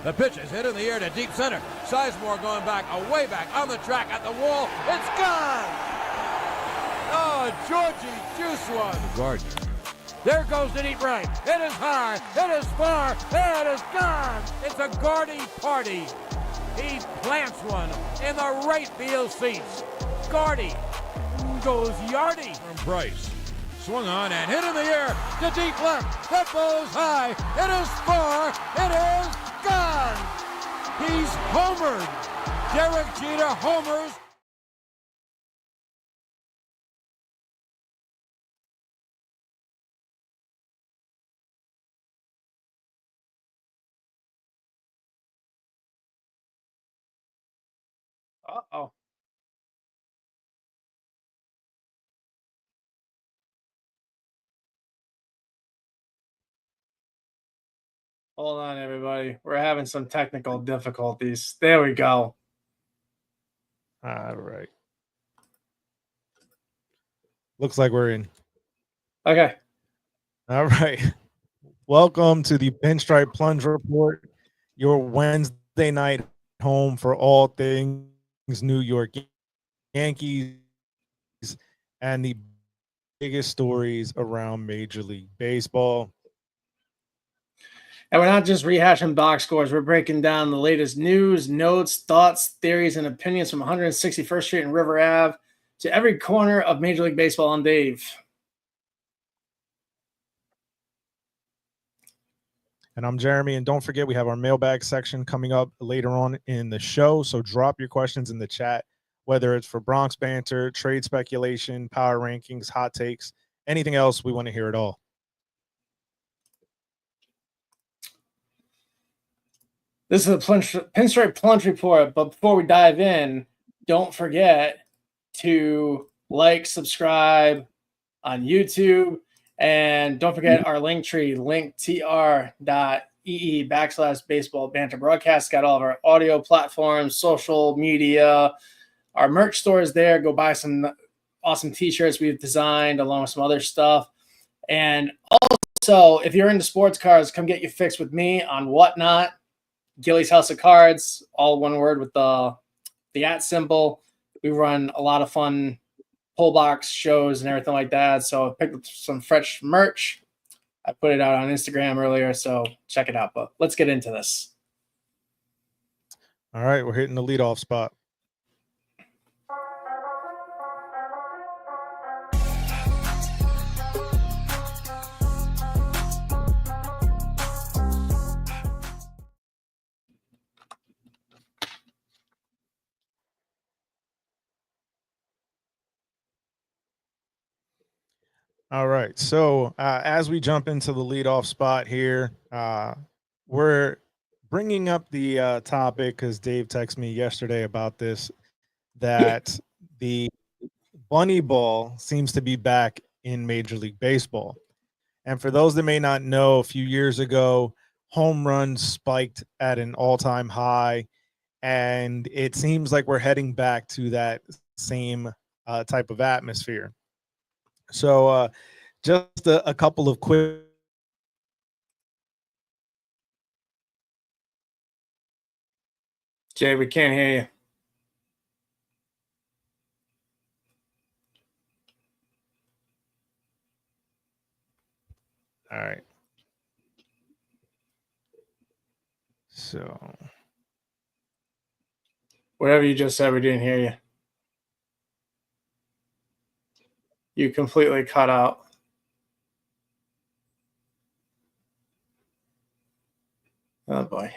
The pitch is hit in the air to deep center. Sizemore going back, away back, on the track, at the wall. It's gone! Oh, Georgie juice one. Gardner. There goes the deep right. It is high. It is far. It is gone. It's a Gardy party. He plants one in the right field seats. Gardy goes yardy from Price. Swung on and hit in the air to deep left. That ball is high. It is far. It is gone. He's homered. Derek Jeter homers. Uh-oh. Hold on, everybody. We're having some technical difficulties. There we go. All right. Looks like we're in. Okay. All right. Welcome to the Pinstripe Plunge Report, your Wednesday night home for all things New York Yankees and the biggest stories around Major League Baseball. And we're not just rehashing box scores. We're breaking down the latest news, notes, thoughts, theories, and opinions from 161st Street and River Ave to every corner of Major League Baseball. I'm Dave. And I'm Jeremy. And don't forget, we have our mailbag section coming up later on in the show. So drop your questions in the chat, whether it's for Bronx banter, trade speculation, power rankings, hot takes, anything else. We want to hear it all. This is the Pinstripe Plunge Report. But before we dive in, don't forget to like, subscribe on YouTube. And don't forget our link tree, linktr.ee/baseball banter broadcast. Got all of our audio platforms, social media, our merch store is there. Go buy some awesome t-shirts we've designed along with some other stuff. And also, if you're into sports cards, come get your fix with me on Whatnot. Gilly's House of Cards, all one word with the @ symbol. We run a lot of fun pull box shows and everything like that. So I picked up some fresh merch. I put it out on Instagram earlier, so check it out. But let's get into this. All right, we're hitting the leadoff spot. All right. So as we jump into the leadoff spot here, we're bringing up the topic because Dave texted me yesterday about this, that the bunny ball seems to be back in Major League Baseball. And for those that may not know, a few years ago, home runs spiked at an all-time high. And it seems like we're heading back to that same type of atmosphere. So just a couple of quick. Jay, we can't hear you. All right. So. Whatever you just said, we didn't hear you. You completely cut out. Oh, boy.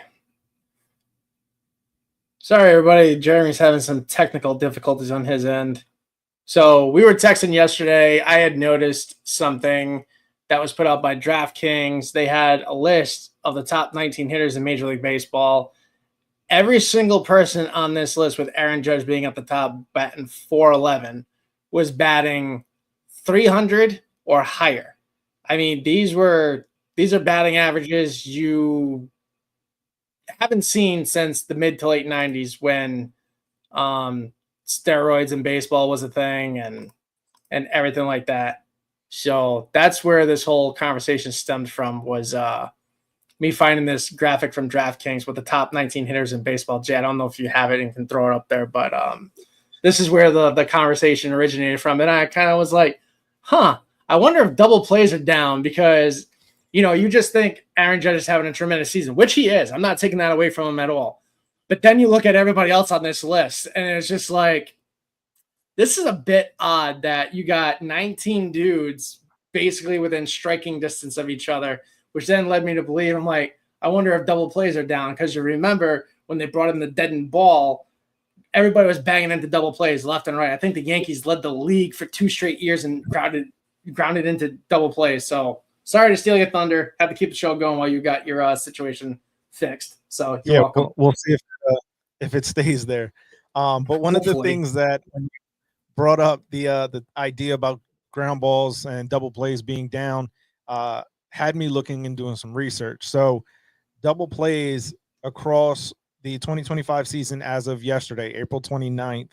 Sorry, everybody. Jeremy's having some technical difficulties on his end. So we were texting yesterday. I had noticed something that was put out by DraftKings. They had a list of the top 19 hitters in Major League Baseball. Every single person on this list, with Aaron Judge being at the top, batting .411, was batting 300 or higher. I mean, these are batting averages you haven't seen since the mid to late 90s when steroids in baseball was a thing and everything like that. So that's where this whole conversation stemmed from, was me finding this graphic from DraftKings with the top 19 hitters in baseball. Jay, I don't know if you have it and can throw it up there, but this is where the conversation originated from. And I kind of was like, I wonder if double plays are down because, you just think Aaron Judge is having a tremendous season, which he is. I'm not taking that away from him at all. But then you look at everybody else on this list, and it's just like, this is a bit odd that you got 19 dudes basically within striking distance of each other, which then led me to believe, I'm like, I wonder if double plays are down. Because you remember when they brought in the deadened ball, everybody was banging into double plays left and right. I think the Yankees led the league for 2 straight years and grounded into double plays. So sorry to steal your thunder. Have to keep the show going while you got your situation fixed. So you're welcome. We'll see if it stays there. But one of the things that when you brought up the idea about ground balls and double plays being down had me looking and doing some research. So double plays across the 2025 season as of yesterday, April 29th,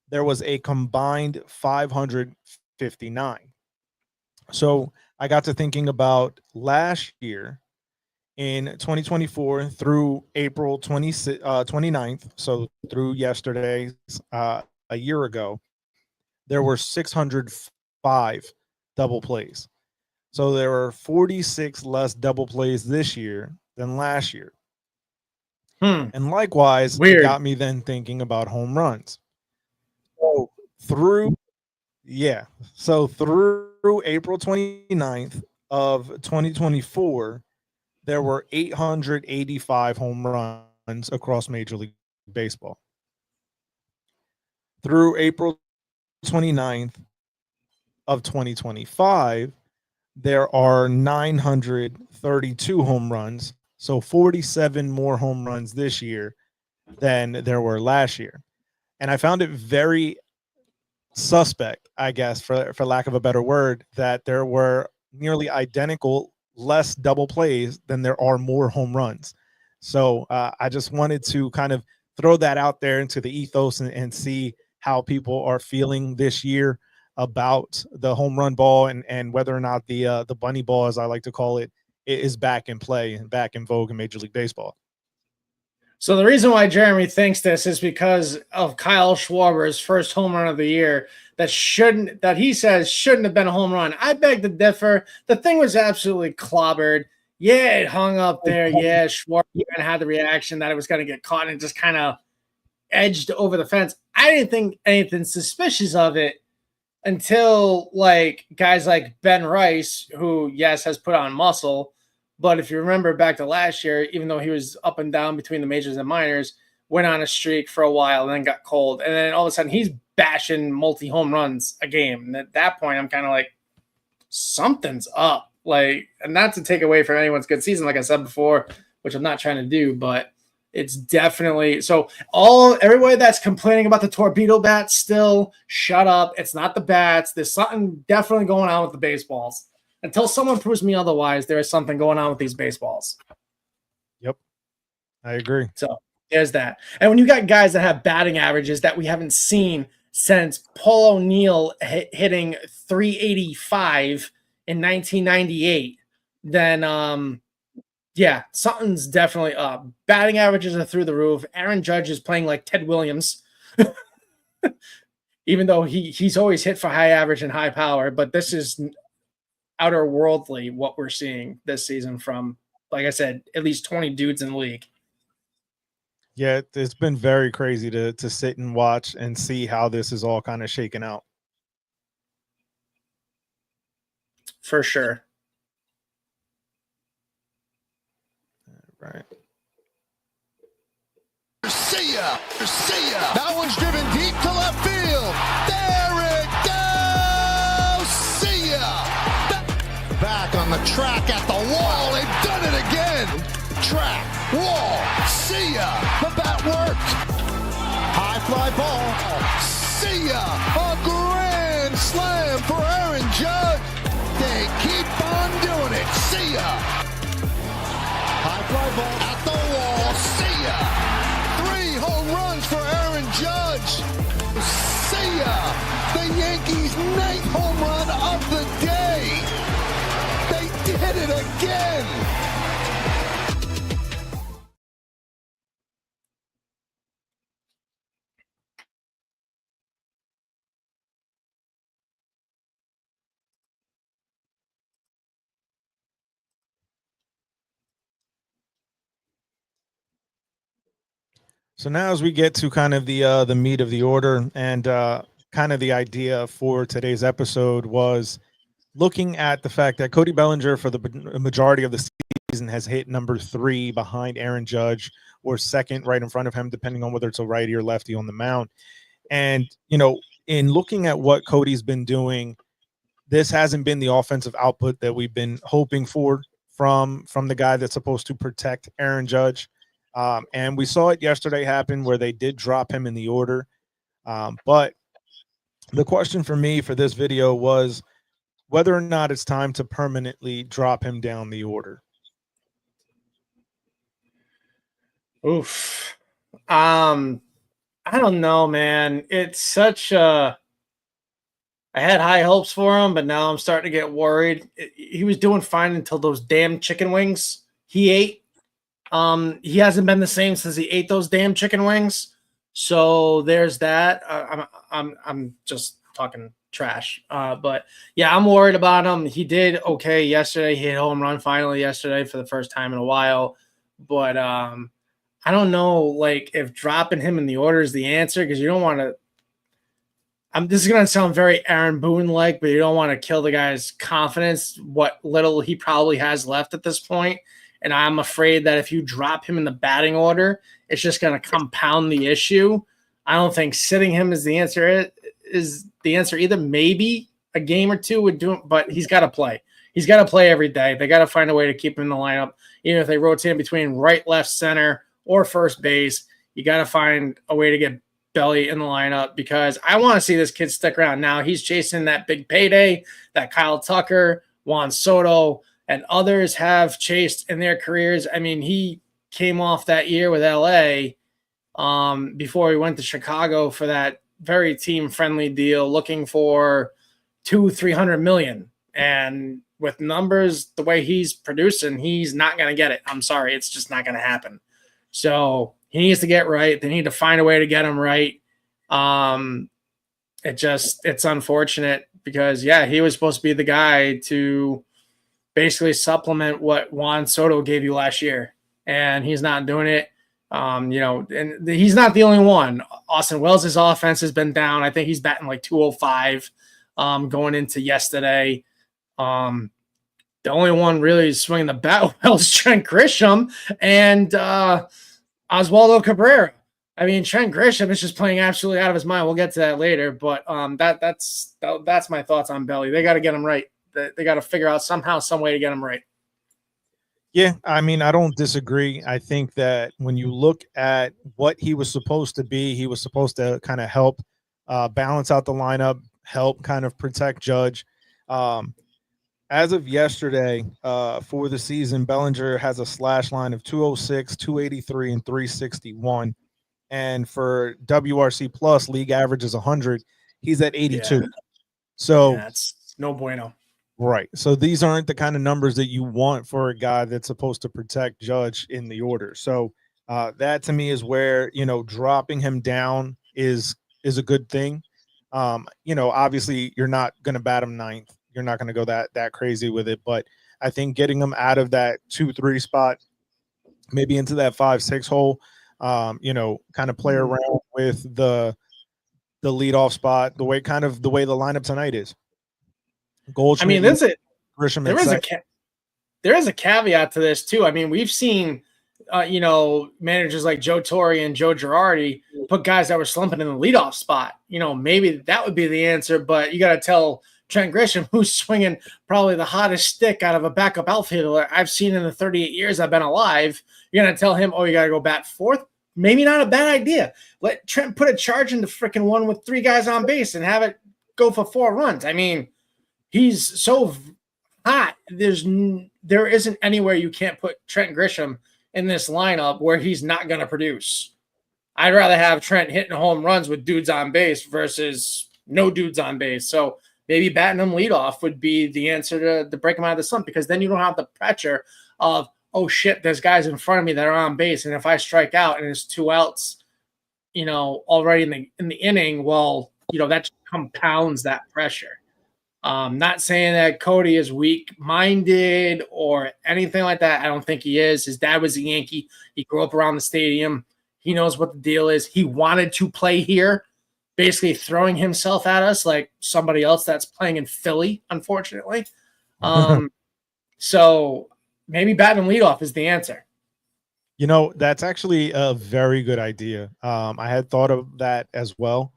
there was a combined 559. So I got to thinking about last year in 2024 through April 29th, so through yesterday, a year ago, there were 605 double plays. So there were 46 less double plays this year than last year. And likewise, it got me then thinking about home runs. So through April 29th of 2024, there were 885 home runs across Major League Baseball. Through April 29th of 2025, there are 932 home runs. So 47 more home runs this year than there were last year. And I found it very suspect, I guess, for lack of a better word, that there were nearly identical less double plays than there are more home runs. So I just wanted to kind of throw that out there into the ethos and see how people are feeling this year about the home run ball and whether or not the bunny ball, as I like to call it, is back in play and back in vogue in Major League Baseball. So the reason why Jeremy thinks this is because of Kyle Schwarber's first home run of the year that he says shouldn't have been a home run. I beg to differ. The thing was absolutely clobbered. Yeah, it hung up there. Yeah, Schwarber even had the reaction that it was going to get caught and just kind of edged over the fence. I didn't think anything suspicious of it until guys like Ben Rice, who, yes, has put on muscle. But if you remember back to last year, even though he was up and down between the majors and minors, went on a streak for a while and then got cold. And then all of a sudden he's bashing multi-home runs a game. And at that point, I'm kind of like, something's up. And not to take away from anyone's good season, like I said before, which I'm not trying to do, but it's definitely – so everybody that's complaining about the torpedo bats still, shut up. It's not the bats. There's something definitely going on with the baseballs. Until someone proves me otherwise, there is something going on with these baseballs. Yep, I agree. So there's that. And when you got guys that have batting averages that we haven't seen since Paul O'Neill hitting 385 in 1998, then something's definitely up. Batting averages are through the roof. Aaron Judge is playing like Ted Williams, even though he's always hit for high average and high power. But this is outer worldly what we're seeing this season from, like I said, at least 20 dudes in the league. Yeah, it's been very crazy to sit and watch and see how this is all kind of shaken out. For sure. All right. See ya. That one's driven deep to left field. There it goes. See ya. Back on the track at the wall. They've done it again. Track, wall, see ya. The bat worked. High fly ball. See ya. A grand slam for Aaron Judge. They keep on doing it. See ya. High fly ball at the wall. See ya. 3 home runs for Aaron Judge. See ya. The Yankees' 9th home run of the day. They did it again. So now as we get to kind of the meat of the order and kind of the idea for today's episode was looking at the fact that Cody Bellinger for the majority of the season has hit number 3 behind Aaron Judge or second right in front of him, depending on whether it's a righty or lefty on the mound. And, you know, in looking at what Cody's been doing, this hasn't been the offensive output that we've been hoping for from the guy that's supposed to protect Aaron Judge. And we saw it yesterday happen where they did drop him in the order. But the question for me for this video was whether or not it's time to permanently drop him down the order. Oof. I don't know, man. It's such a. I had high hopes for him, but now I'm starting to get worried. He was doing fine until those damn chicken wings he ate. He hasn't been the same since he ate those damn chicken wings. So there's that. I'm just talking trash. But yeah, I'm worried about him. He did okay yesterday. He hit a home run finally yesterday for the first time in a while. But I don't know, like, if dropping him in the order is the answer, because you don't want to. This is going to sound very Aaron Boone-like, but you don't want to kill the guy's confidence, what little he probably has left at this point. And I'm afraid that if you drop him in the batting order, it's just going to compound the issue. I don't think sitting him is the answer. Either maybe a game or two would do it, but he's got to play. He's got to play every day. They got to find a way to keep him in the lineup. Even if they rotate him between right, left, center, or first base, you got to find a way to get Belly in the lineup, because I want to see this kid stick around. Now he's chasing that big payday that Kyle Tucker, Juan Soto, and others have chased in their careers. I mean, he came off that year with LA before he went to Chicago for that very team-friendly deal, looking for $200-300 million. And with numbers the way he's producing, he's not going to get it. I'm sorry, it's just not going to happen. So he needs to get right. They need to find a way to get him right. It's unfortunate because, yeah, he was supposed to be the guy to basically supplement what Juan Soto gave you last year, and he's not doing it. And he's not the only one. Austin Wells' offense has been down. I think he's batting like 205 going into yesterday. The only one really swinging the bat well is Trent Grisham and Oswaldo Cabrera. I mean, Trent Grisham is just playing absolutely out of his mind. We'll get to that later, but that's my thoughts on Belly. They got to get him right. They got to figure out somehow, some way to get him right. Yeah, I mean, I don't disagree. I think that when you look at what he was supposed to be, he was supposed to kind of help balance out the lineup, help kind of protect Judge. As of yesterday, for the season, Bellinger has a slash line of 206, 283, and 361. And for WRC plus, league average is 100. He's at 82. Yeah. So that's no bueno. Right. So these aren't the kind of numbers that you want for a guy that's supposed to protect Judge in the order. So that to me is where, dropping him down is a good thing. Obviously you're not going to bat him ninth. You're not going to go that crazy with it. But I think getting him out of that 2-3 spot, maybe into that 5-6 hole, kind of play around with the leadoff spot, the way the lineup tonight is. Goldschmidt, I mean, there is a caveat to this too. I mean, we've seen, managers like Joe Torre and Joe Girardi put guys that were slumping in the leadoff spot. Maybe that would be the answer, but you got to tell Trent Grisham, who's swinging probably the hottest stick out of a backup outfielder I've seen in the 38 years I've been alive. You're going to tell him, you got to go bat fourth? Maybe not a bad idea. Let Trent put a charge into freaking one with 3 guys on base and have it go for 4 runs. I mean, he's so hot. There isn't anywhere you can't put Trent Grisham in this lineup where he's not going to produce. I'd rather have Trent hitting home runs with dudes on base versus no dudes on base. So maybe batting him leadoff would be the answer to break him out of the slump, because then you don't have the pressure of, oh shit, there's guys in front of me that are on base, and if I strike out and there's 2 outs, already in the inning, well, that compounds that pressure. Not saying that Cody is weak-minded or anything like that. I don't think he is. His dad was a Yankee. He grew up around the stadium. He knows what the deal is. He wanted to play here, basically throwing himself at us like somebody else that's playing in Philly, unfortunately. So maybe batting leadoff is the answer. That's actually a very good idea. I had thought of that as well,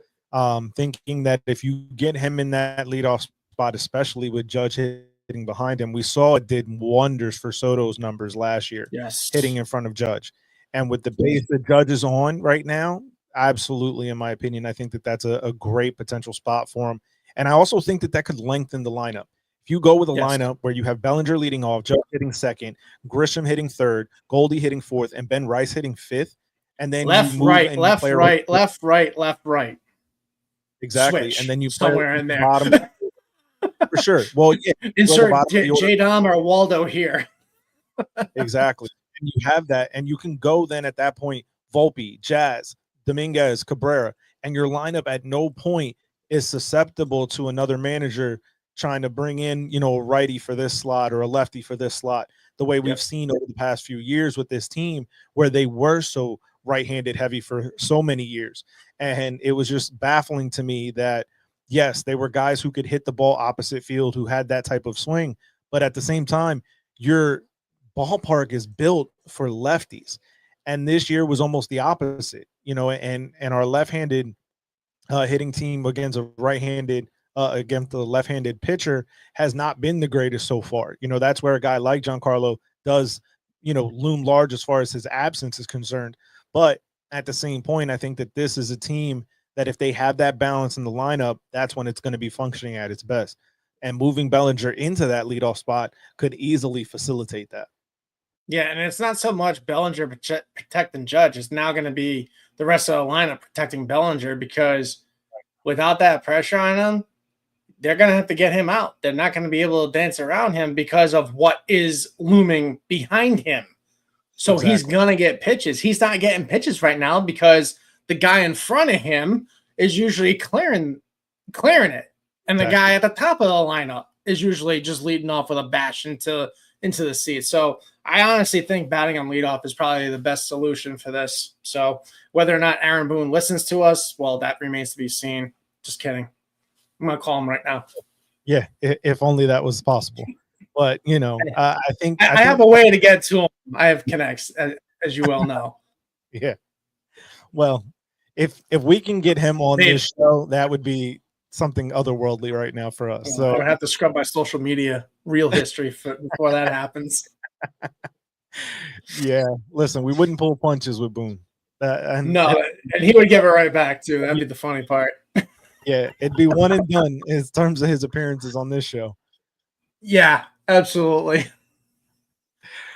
thinking that if you get him in that leadoff spot, especially with Judge hitting behind him, we saw it did wonders for Soto's numbers last year, hitting in front of Judge. And with the base that Judge is on right now, absolutely, in my opinion, I think that that's a great potential spot for him. And I also think that could lengthen the lineup. If you go with a lineup where you have Bellinger leading off, Judge hitting second, Grisham hitting third, Goldie hitting fourth, and Ben Rice hitting fifth, and then left, right. Exactly. Switch and then you somewhere in there. Bottom. For sure. Well, yeah. Insert J-Dom or Waldo here. Exactly. And you have that, and you can go then at that point, Volpe, Jazz, Dominguez, Cabrera, and your lineup at no point is susceptible to another manager trying to bring in, a righty for this slot or a lefty for this slot, the way we've seen over the past few years with this team where they were so right-handed heavy for so many years. And it was just baffling to me that, yes, they were guys who could hit the ball opposite field, who had that type of swing, but at the same time, your ballpark is built for lefties. And this year was almost the opposite, and our left-handed hitting team against a right-handed against the left-handed pitcher has not been the greatest so far. That's where a guy like Giancarlo does, loom large as far as his absence is concerned. But at the same point, I think that this is a team that if they have that balance in the lineup, that's when it's going to be functioning at its best. And moving Bellinger into that leadoff spot could easily facilitate that. Yeah, and it's not so much Bellinger protecting Judge. It's now going to be the rest of the lineup protecting Bellinger, because without that pressure on him, they're going to have to get him out. They're not going to be able to dance around him because of what is looming behind him. So he's going to get pitches. He's not getting pitches right now because the guy in front of him is usually clearing it. And the guy at the top of the lineup is usually just leading off with a bash into the seat. So I honestly think batting on leadoff is probably the best solution for this. So whether or not Aaron Boone listens to us, well, that remains to be seen. Just kidding. I'm going to call him right now. Yeah, if only that was possible. But, I think I have a way to get to him. I have connects, as you well know. Yeah. Well, if we can get him on this show, that would be something otherworldly right now for us. So I have to scrub my social media real history before that happens. Yeah. Listen, we wouldn't pull punches with Boone. And he would give it right back, too. That'd be the funny part. Yeah, it'd be one and done in terms of his appearances on this show. Yeah, absolutely.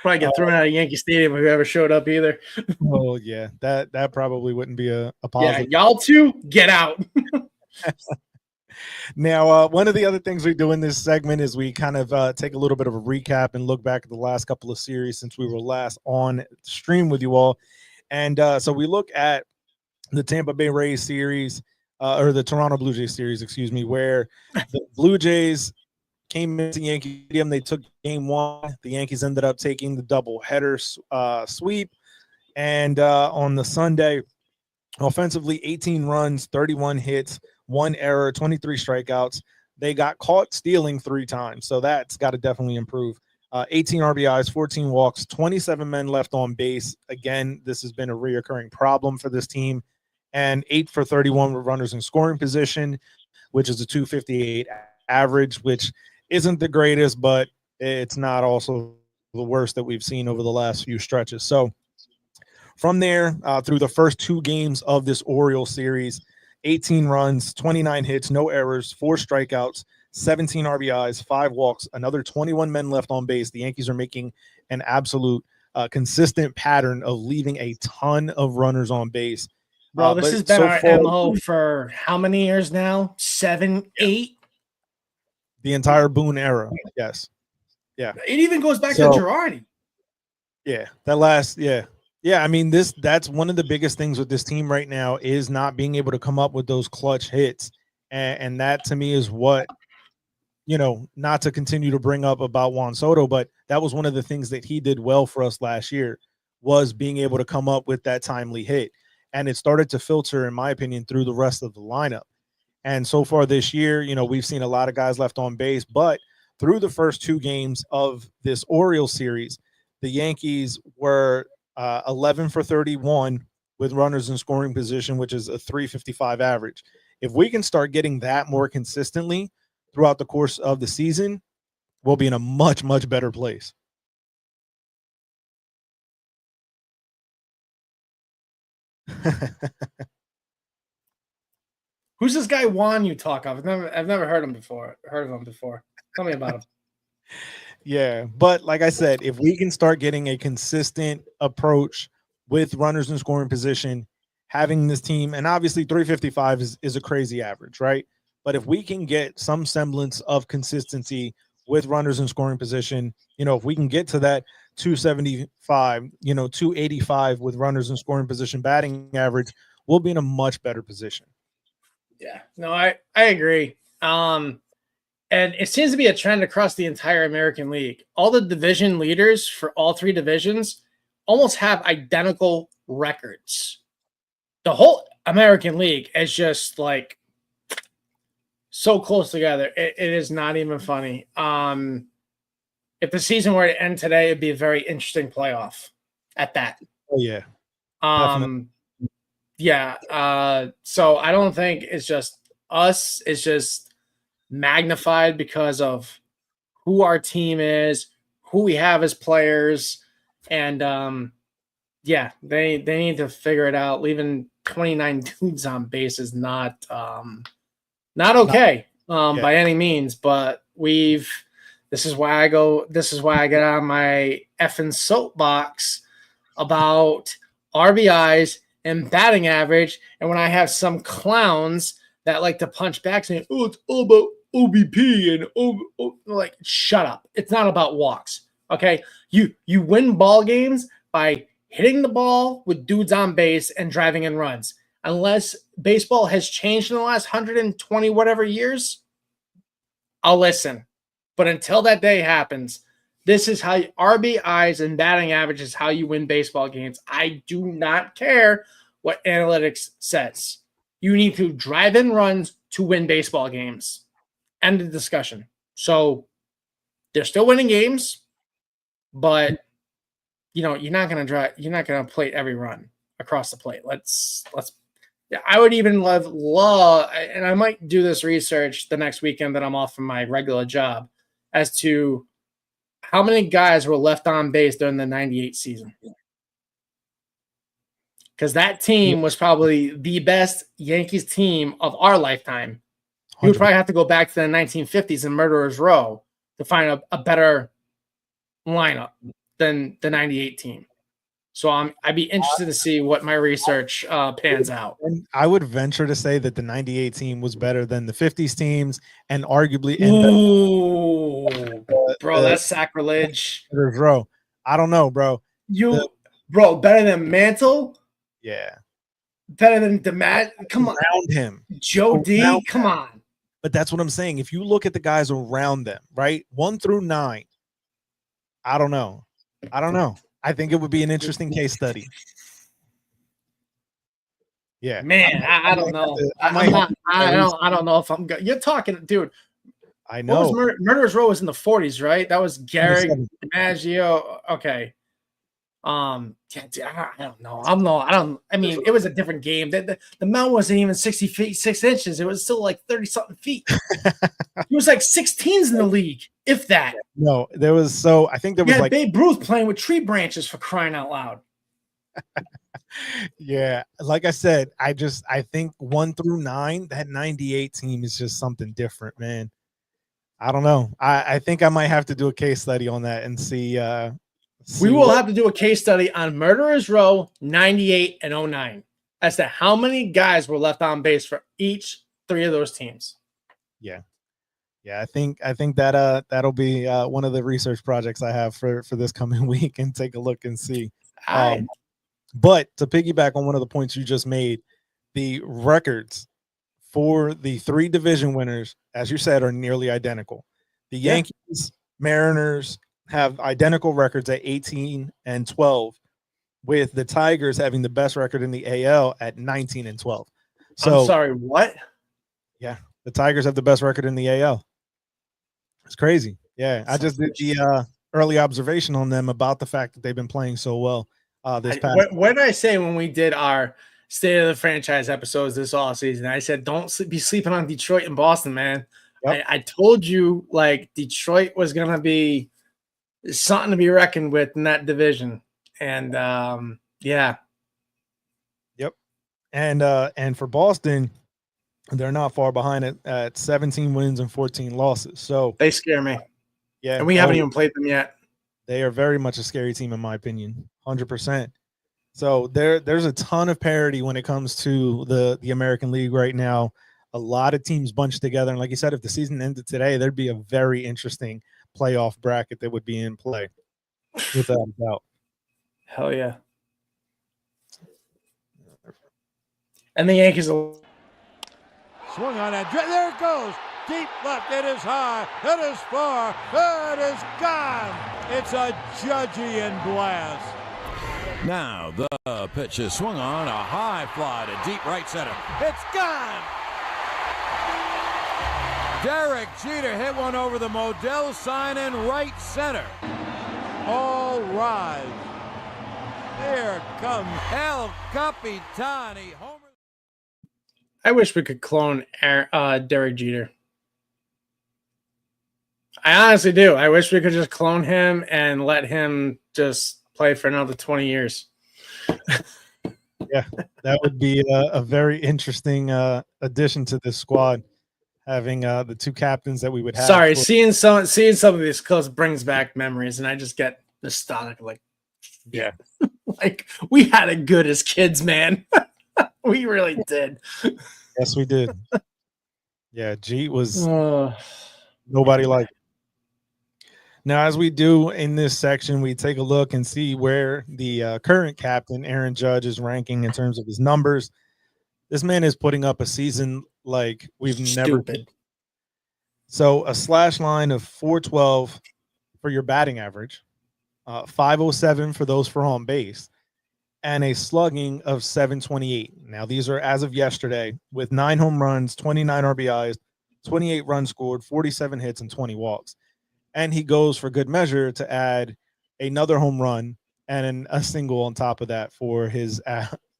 Probably get thrown out of Yankee Stadium if he ever showed up either. Oh, yeah, that probably wouldn't be a positive. Yeah, y'all two, get out. Now, one of the other things we do in this segment is we kind of take a little bit of a recap and look back at the last couple of series since we were last on stream with you all. And so we look at the Tampa Bay Rays series, or the Toronto Blue Jays series, excuse me, where the Blue Jays came into Yankee Stadium. They took game one. The Yankees ended up taking the doubleheader sweep. And on the Sunday, offensively, 18 runs, 31 hits, 1 error, 23 strikeouts. They got caught stealing 3 times, so that's got to definitely improve. 18 RBIs, 14 walks, 27 men left on base. Again, this has been a reoccurring problem for this team. And 8 for 31 with runners in scoring position, which is a 258 average, which isn't the greatest, but it's not also the worst that we've seen over the last few stretches. So from there, through the first 2 games of this Orioles series, 18 runs, 29 hits, no errors, 4 strikeouts, 17 RBIs, 5 walks, another 21 men left on base. The Yankees are making an absolute consistent pattern of leaving a ton of runners on base. Bro, this has been our MO for how many years now? 7, 8? The entire Boone era. Yes. Yeah. It even goes back to Girardi. Yeah. That last, yeah. Yeah, I mean, that's one of the biggest things with this team right now is not being able to come up with those clutch hits. And that to me is what, not to continue to bring up about Juan Soto, but that was one of the things that he did well for us last year was being able to come up with that timely hit. and it started to filter, in my opinion, through the rest of the lineup. And so far this year, we've seen a lot of guys left on base, but through the first 2 games of this Orioles series, the Yankees were 11 for 31 with runners in scoring position, which is a 355 average. If we can start getting that more consistently throughout the course of the season, we'll be in a much, much better place. Who's this guy Juan you talk of? I've never heard of him before. Tell me about him. Yeah, but like I said, if we can start getting a consistent approach with runners in scoring position, having this team, and obviously 355 is a crazy average, right? But if we can get some semblance of consistency with runners in scoring position, if we can get to that 275, 285 with runners in scoring position batting average, we'll be in a much better position. Yeah, no, I agree. And it seems to be a trend across the entire American League. All the division leaders for all 3 divisions almost have identical records. The whole American League is just like so close together. It is not even funny. If the season were to end today, it'd be a very interesting playoff at that. Oh, yeah. Yeah. So I don't think it's just us. It's just magnified because of who our team is, who we have as players, and they need to figure it out. Leaving 29 dudes on base is not okay by any means. But this is why I get on my effing soapbox about RBIs and batting average. And when I have some clowns that like to punch back saying, "Oh, it's all about OBP," and like, shut up. It's not about walks. Okay. You win ball games by hitting the ball with dudes on base and driving in runs. Unless baseball has changed in the last 120 whatever years, I'll listen. But until that day happens, this is how RBIs and batting average is how you win baseball games. I do not care what analytics says. You need to drive in runs to win baseball games. End of discussion. So they're still winning games, but you're not going to plate every run across the plate. I would even love, and I might do this research the next weekend that I'm off from my regular job, as to how many guys were left on base during the 98 season. Because that team was probably the best Yankees team of our lifetime. You would probably have to go back to the 1950s and Murderers Row to find a better lineup than the 98 team. So I'd be interested to see what my research pans out. And I would venture to say that the 98 team was better than the 50s teams, and arguably bro, that's sacrilege. Row. I don't know, bro. Better than Mantle? Yeah. Better than DeMat? Come on. Around him. Joe D? Come on. But that's what I'm saying. If you look at the guys around them, right? 1 through 9, I don't know. I think it would be an interesting case study. Yeah, man, I don't know. I don't know if I'm good. You're talking, dude. I know. Murderers Row was in the 40s, right? That was Gary DiMaggio. Okay. I don't know. I mean, it was a different game. The mound wasn't even 60 feet 6 inches. It was still like 30 something feet. It was like 16s in the league, if that. No, there was. So I think there was like Babe Ruth playing with tree branches, for crying out loud. Yeah, like I said, I think 1 through 9, that 98 team is just something different, man. I don't know. I think I might have to do a case study on that and see. We will have to do a case study on Murderers Row 98 and 09 as to how many guys were left on base for each 3 of those teams. Yeah. I think that that'll be one of the research projects I have for this coming week, and take a look and see. But to piggyback on one of the points you just made, the records for the 3 division winners, as you said, are nearly identical. The Yankees, Mariners have identical records at 18 and 12. with the Tigers having the best record in the AL at 19-12. So I'm sorry, what? Yeah, the Tigers have the best record in the AL. It's crazy. Yeah, I just did the early observation on them about the fact that they've been playing so well this past. What did I say when we did our State of the Franchise episodes this all season? I said, don't be sleeping on Detroit and Boston, man. Yep. I told you, like, Detroit was going to be something to be reckoned with in that division. And, yeah. Yep. And for Boston, they're not far behind it at 17 wins and 14 losses. So they scare me. Yeah. And we haven't even played them yet. They are very much a scary team, in my opinion. 100%. So there's a ton of parity when it comes to the American League right now. A lot of teams bunched together. And like you said, if the season ended today, there'd be a very interesting playoff bracket that would be in play, without a doubt. Hell yeah. And the Yankees will swung on that. There it goes. Deep left. It is high. It is far. It is gone. It's a Judgian blast. Now the pitch is swung on. A high fly to deep right center. It's gone. Derek Jeter hit one over the Modell sign in right center. All rise. Here comes El Capitani. Homer. I wish we could clone Derek Jeter. I honestly do. I wish we could just clone him and let him just play for another 20 years. Yeah, that would be a very interesting addition to this squad, having the two captains that we would have. Sorry, seeing some of these clips brings back memories, and I just get nostalgic. Like, yeah, like we had it good as kids, man. We really did. Yes, we did. Yeah, Jeet was nobody like it. Now, as we do in this section, we take a look and see where the current captain, Aaron Judge, is ranking in terms of his numbers. This man is putting up a season like we've never been. So a slash line of 412 for your batting average, 507 for those for on base, and a slugging of 728. Now, these are as of yesterday, with 9 home runs, 29 RBIs, 28 runs scored, 47 hits, and 20 walks. And he goes for good measure to add another home run and a single on top of that for his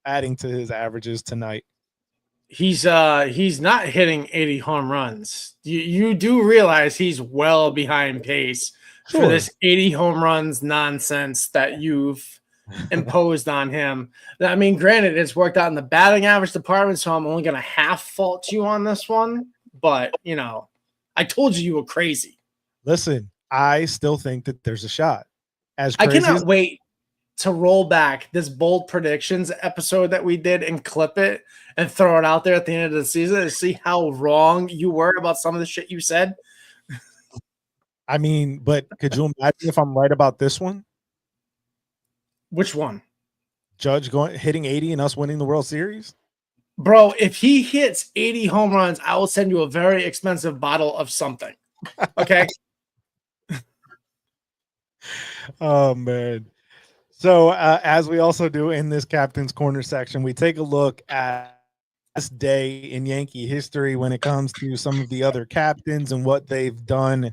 adding to his averages tonight. He's not hitting 80 home runs. You do realize he's well behind pace for this 80 home runs nonsense that you've imposed on him. I mean, granted, it's worked out in the batting average department, so I'm only going to half fault you on this one. But, you know, I told you were crazy. Listen, I still think that there's a shot. I cannot wait to roll back this bold predictions episode that we did and clip it and throw it out there at the end of the season to see how wrong you were about some of the shit you said. I mean, but could you imagine if I'm right about this one? Which one? Judge hitting 80 and us winning the World Series? Bro, if he hits 80 home runs, I will send you a very expensive bottle of something. Okay? Oh, man. So, as we also do in this Captain's Corner section, we take a look at this day in Yankee history when it comes to some of the other captains and what they've done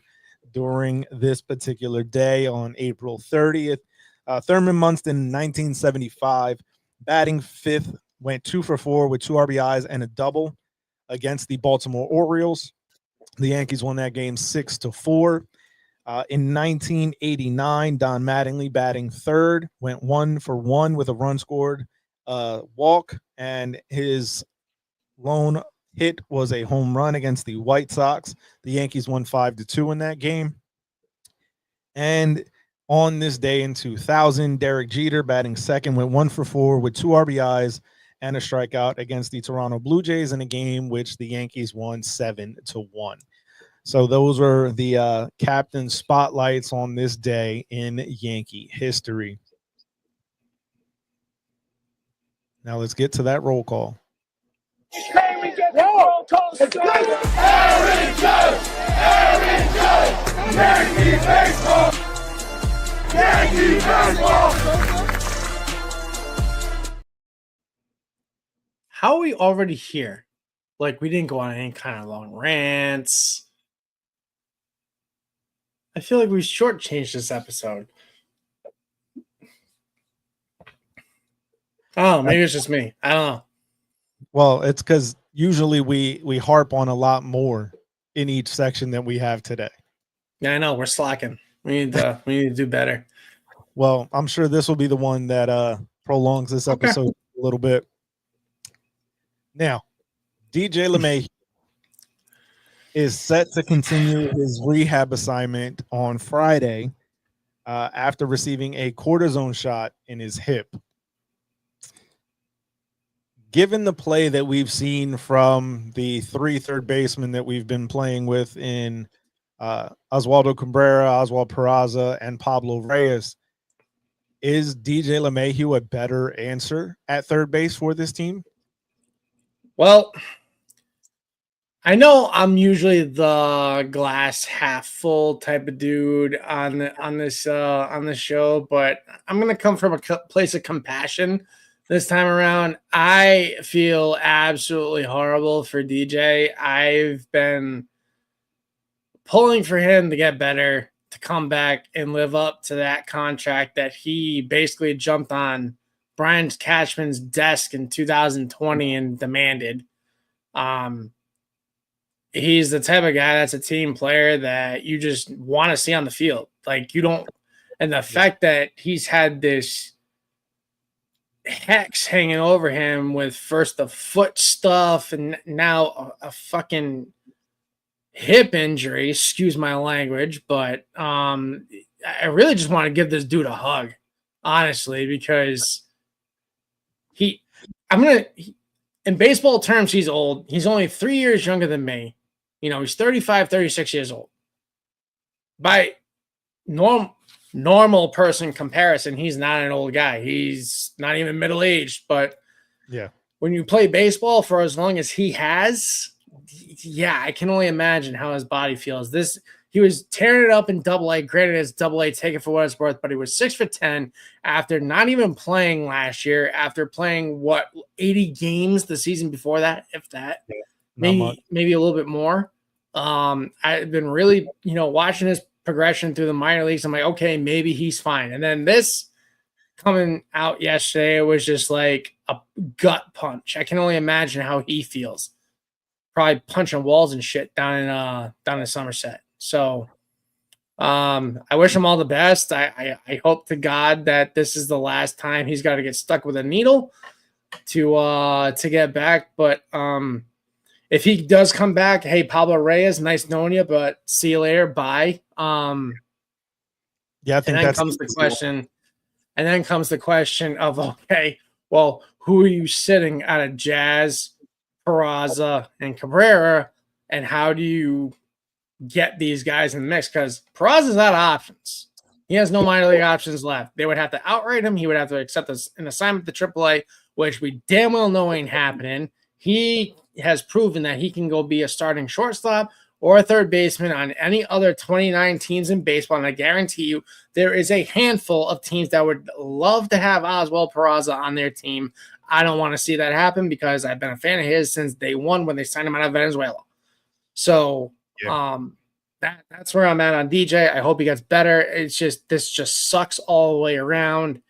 during this particular day on April 30th. Thurman Munson in 1975, batting fifth, went 2 for 4 with 2 RBIs and a double against the Baltimore Orioles. The Yankees won that game 6-4. In 1989, Don Mattingly batting third, went 1 for 1 with a run scored, walk, and his lone hit was a home run against the White Sox. The Yankees won 5-2 in that game. And on this day in 2000, Derek Jeter batting second, went 1 for 4 with 2 RBIs and a strikeout against the Toronto Blue Jays in a game which the Yankees won 7-1. So those were the captain spotlights on this day in Yankee history. Now let's get to that roll call. Can we get the roll call? Aaron Judge! Aaron Judge! Yankee baseball! Yankee baseball! how are we already here? Like, we didn't go on any kind of long rants. I feel like we shortchanged this episode. Oh, maybe it's just me. I don't know. Well, it's because usually we harp on a lot more in each section than we have today. Yeah, I know. We're slacking. We need to do better. Well, I'm sure this will be the one that prolongs this episode a little bit. Now, DJ LeMay is set to continue his rehab assignment on Friday after receiving a cortisone shot in his hip. Given the play that we've seen from the 3 third basemen that we've been playing with in Oswaldo Cabrera, Oswald Peraza, and Pablo Reyes, is DJ LeMahieu a better answer at third base for this team? Well, I know I'm usually the glass half full type of dude on this show, but I'm gonna come from a place of compassion this time around. I feel absolutely horrible for DJ. I've been pulling for him to get better, to come back and live up to that contract that he basically jumped on Brian Cashman's desk in 2020 and demanded. He's the type of guy that's a team player that you just want to see on the field. Like, you don't, and the fact that he's had this hex hanging over him with first the foot stuff and now a fucking hip injury, excuse my language, but I really just want to give this dude a hug, honestly, because in baseball terms, he's old. He's only 3 years younger than me. You know, he's 35, 36 years old. By normal person comparison, he's not an old guy. He's not even middle-aged. But yeah, when you play baseball for as long as he has, yeah, I can only imagine how his body feels. He was tearing it up in Double-A. Granted, it's Double-A, take it for what it's worth, but he was 6 for 10 after not even playing last year, after playing, 80 games the season before that, if that. Yeah, maybe a little bit more. I've been really, watching his progression through the minor leagues. I'm like, okay, maybe he's fine. And then this coming out yesterday, it was just like a gut punch. I can only imagine how he feels. Probably punching walls and shit down in Somerset. So I wish him all the best. I hope to God that this is the last time he's got to get stuck with a needle to get back. But if he does come back, hey, Pablo Reyes, nice knowing you, but see you later. Bye. Yeah, I think that comes the question. And then comes the question of, okay, well, who are you sitting out of Jazz, Peraza, and Cabrera, and how do you get these guys in the mix? Because Peraza's out of options. He has no minor league options left. They would have to outright him. He would have to accept an assignment to AAA, which we damn well know ain't happening. He has proven that he can go be a starting shortstop or a third baseman on any other 29 teams in baseball. And I guarantee you there is a handful of teams that would love to have Oswald Peraza on their team. I don't want to see that happen because I've been a fan of his since day one when they signed him out of Venezuela. So that's where I'm at on DJ. I hope he gets better. This just sucks all the way around.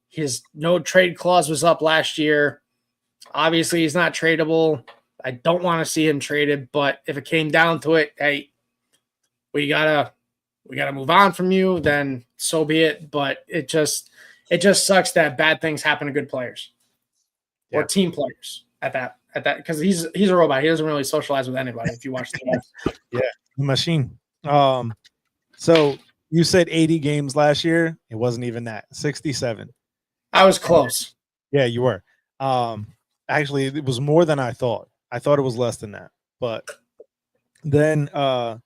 His no trade clause was up last year. Obviously, he's not tradable. I don't want to see him traded, but if it came down to it, hey, we gotta move on from you, then so be it. But it just sucks that bad things happen to good players or team players at that because he's a robot. He doesn't really socialize with anybody. If you watch the games, the machine. So you said 80 games last year. It wasn't even that. 67. I was close. Yeah, you were. Actually, it was more than I thought. I thought it was less than that. But then for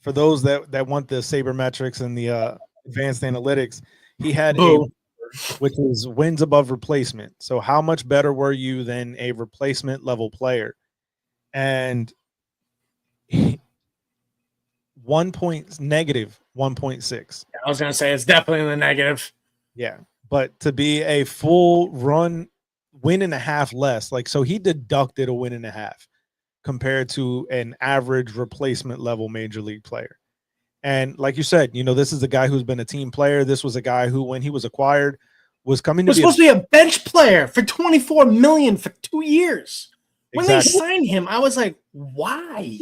those that want the sabermetrics and the advanced analytics, he had which is wins above replacement. So how much better were you than a replacement level player? And -1.6. I was going to say it's definitely in the negative. Yeah. But to be a full run win and a half less. Like, so he deducted a win and a half compared to an average replacement level major league player. And like you said, this is a guy who's been a team player. This was a guy who, when he was acquired, was coming to be supposed to be a bench player for $24 million for 2 years. When they signed him, I was like, why?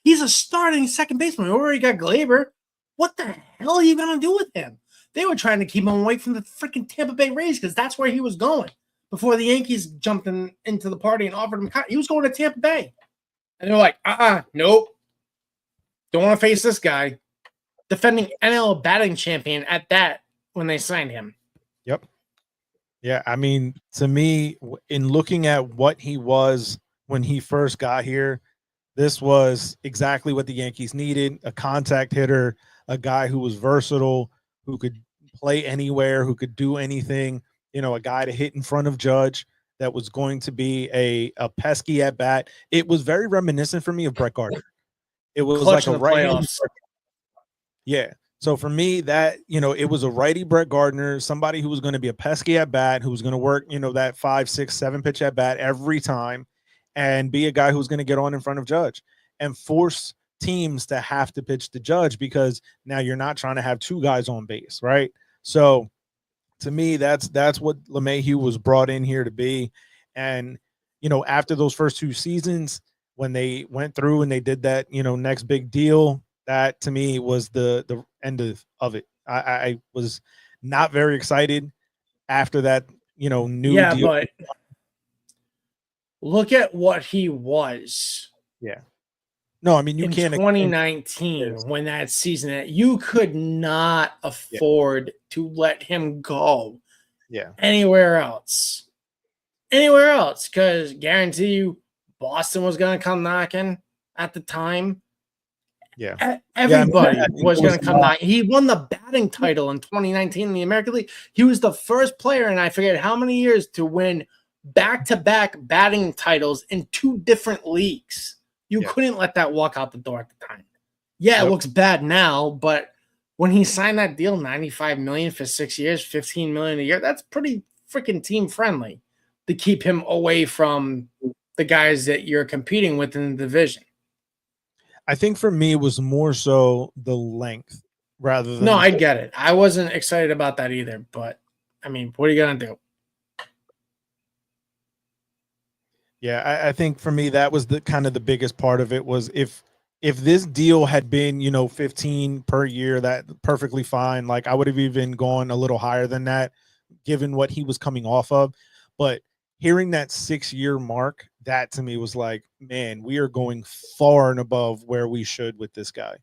He's a starting second baseman. We already got Glaber. What the hell are you going to do with him? They were trying to keep him away from the freaking Tampa Bay Rays because that's where he was going before the Yankees jumped into the party and offered him. He was going to Tampa Bay. And they're like, nope. Don't want to face this guy. Defending NL batting champion at that when they signed him. Yep. Yeah, I mean, to me, in looking at what he was when he first got here, this was exactly what the Yankees needed: a contact hitter, a guy who was versatile, who could play anywhere, who could do anything, a guy to hit in front of Judge that was going to be a pesky at bat. It was very reminiscent for me of Brett Gardner. It was Clutch like a right. Yeah. So for me, that, it was a righty Brett Gardner, somebody who was going to be a pesky at bat, who was going to work, that 5, 6, 7 pitch at bat every time, and be a guy who's going to get on in front of Judge and force teams to have to pitch to Judge, because now you're not trying to have two guys on base, right? So to me, that's what LeMahieu was brought in here to be. And, after those first 2 seasons, when they went through and they did that, next big deal, that to me was the end of it. I was not very excited after that, new deal. But look at what he was. Yeah. No, I mean, you can't. 2019, when that season, you could not afford to let him go. Yeah. Anywhere else, because guarantee you, Boston was going to come knocking at the time. Yeah. Everybody was going to come knocking. He won the batting title in 2019 in the American League. He was the first player, and I forget how many years, to win back-to-back batting titles in 2 different leagues. You couldn't let that walk out the door at the time. Yeah, it looks bad now, but when he signed that deal, $95 million for 6 years, $15 million a year, that's pretty freaking team friendly to keep him away from the guys that you're competing with in the division. I think for me, it was more so the length rather than. No, I get it. I wasn't excited about that either, but I mean, what are you going to do? Yeah, I think for me, that was the kind of the biggest part of it. Was if this deal had been, 15 per year, that perfectly fine. Like, I would have even gone a little higher than that, given what he was coming off of. But hearing that 6-year mark, that to me was like, man, we are going far and above where we should with this guy,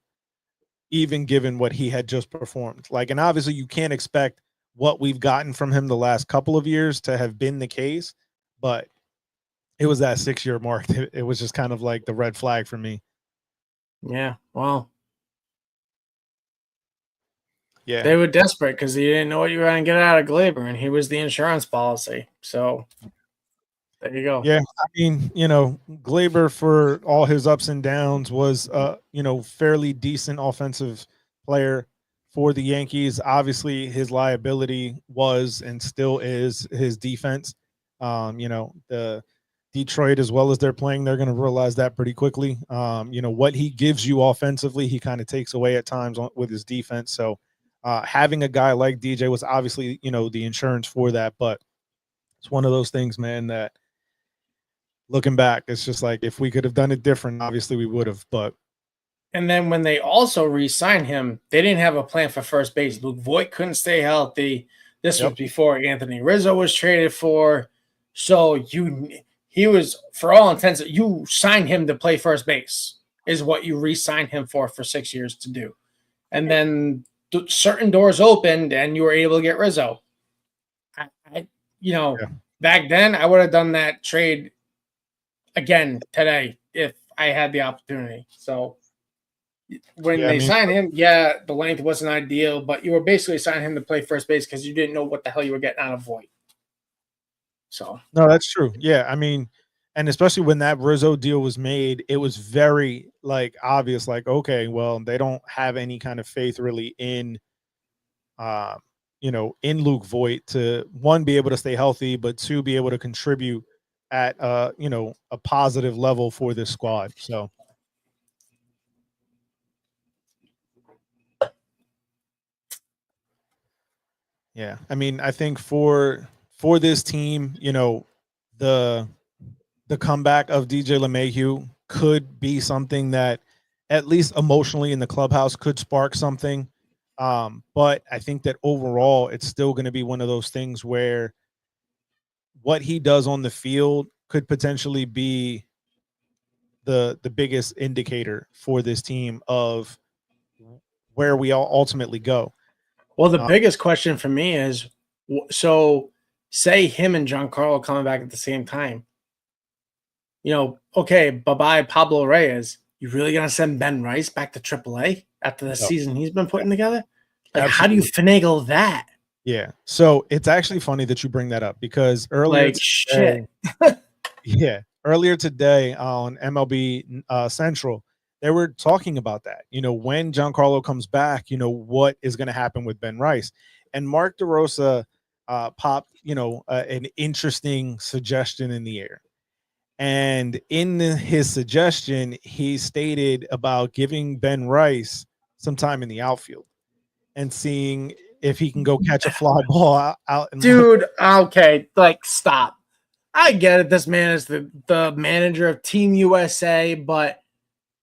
even given what he had just performed. Like, and obviously you can't expect what we've gotten from him the last couple of years to have been the case, but it was that 6-year mark. It was just kind of like the red flag for me. Yeah, well, yeah, they were desperate because he didn't know what you were going to get out of Glaber, and he was the insurance policy. So there you go. Yeah, I mean, Glaber, for all his ups and downs, was fairly decent offensive player for the Yankees. Obviously, his liability was and still is his defense. The Detroit, as well as they're playing, they're going to realize that pretty quickly. What he gives you offensively, he kind of takes away at times with his defense. So having a guy like DJ was obviously, the insurance for that. But it's one of those things, man, that looking back, it's just like, if we could have done it different, obviously we would have. But and then when they also re-signed him, they didn't have a plan for first base. Luke Voit couldn't stay healthy. This was before Anthony Rizzo was traded for. So he was, for all intents, you signed him to play first base, is what you re-signed him for 6 years to do. And then certain doors opened and you were able to get Rizzo. Back then I would have done that trade again today if I had the opportunity. So when they signed him, the length wasn't ideal, but you were basically signing him to play first base because you didn't know what the hell you were getting out of Voit. So no, that's true. Yeah, I mean, and especially when that Rizzo deal was made, it was very obvious. Like, okay, well, they don't have any kind of faith really in in Luke Voigt to, one, be able to stay healthy, but two, be able to contribute at a positive level for this squad. So yeah, I mean, I think for this team, the comeback of DJ LeMahieu could be something that, at least emotionally in the clubhouse, could spark something. But I think that overall, it's still going to be one of those things where what he does on the field could potentially be the biggest indicator for this team of where we all ultimately go. Well, the biggest question for me is, so say him and Giancarlo coming back at the same time. Okay, bye-bye Pablo Reyes. You really going to send Ben Rice back to AAA after the season he's been putting together? Like, Absolutely. how do you finagle that? Yeah. So it's actually funny that you bring that up, because earlier today on MLB Central, they were talking about that. When Giancarlo comes back, what is going to happen with Ben Rice? And Mark DeRosa popped, an interesting suggestion in the air. And in his suggestion, he stated about giving Ben Rice some time in the outfield and seeing if he can go catch a fly ball out. Dude, okay, stop. I get it. This man is the manager of Team USA, but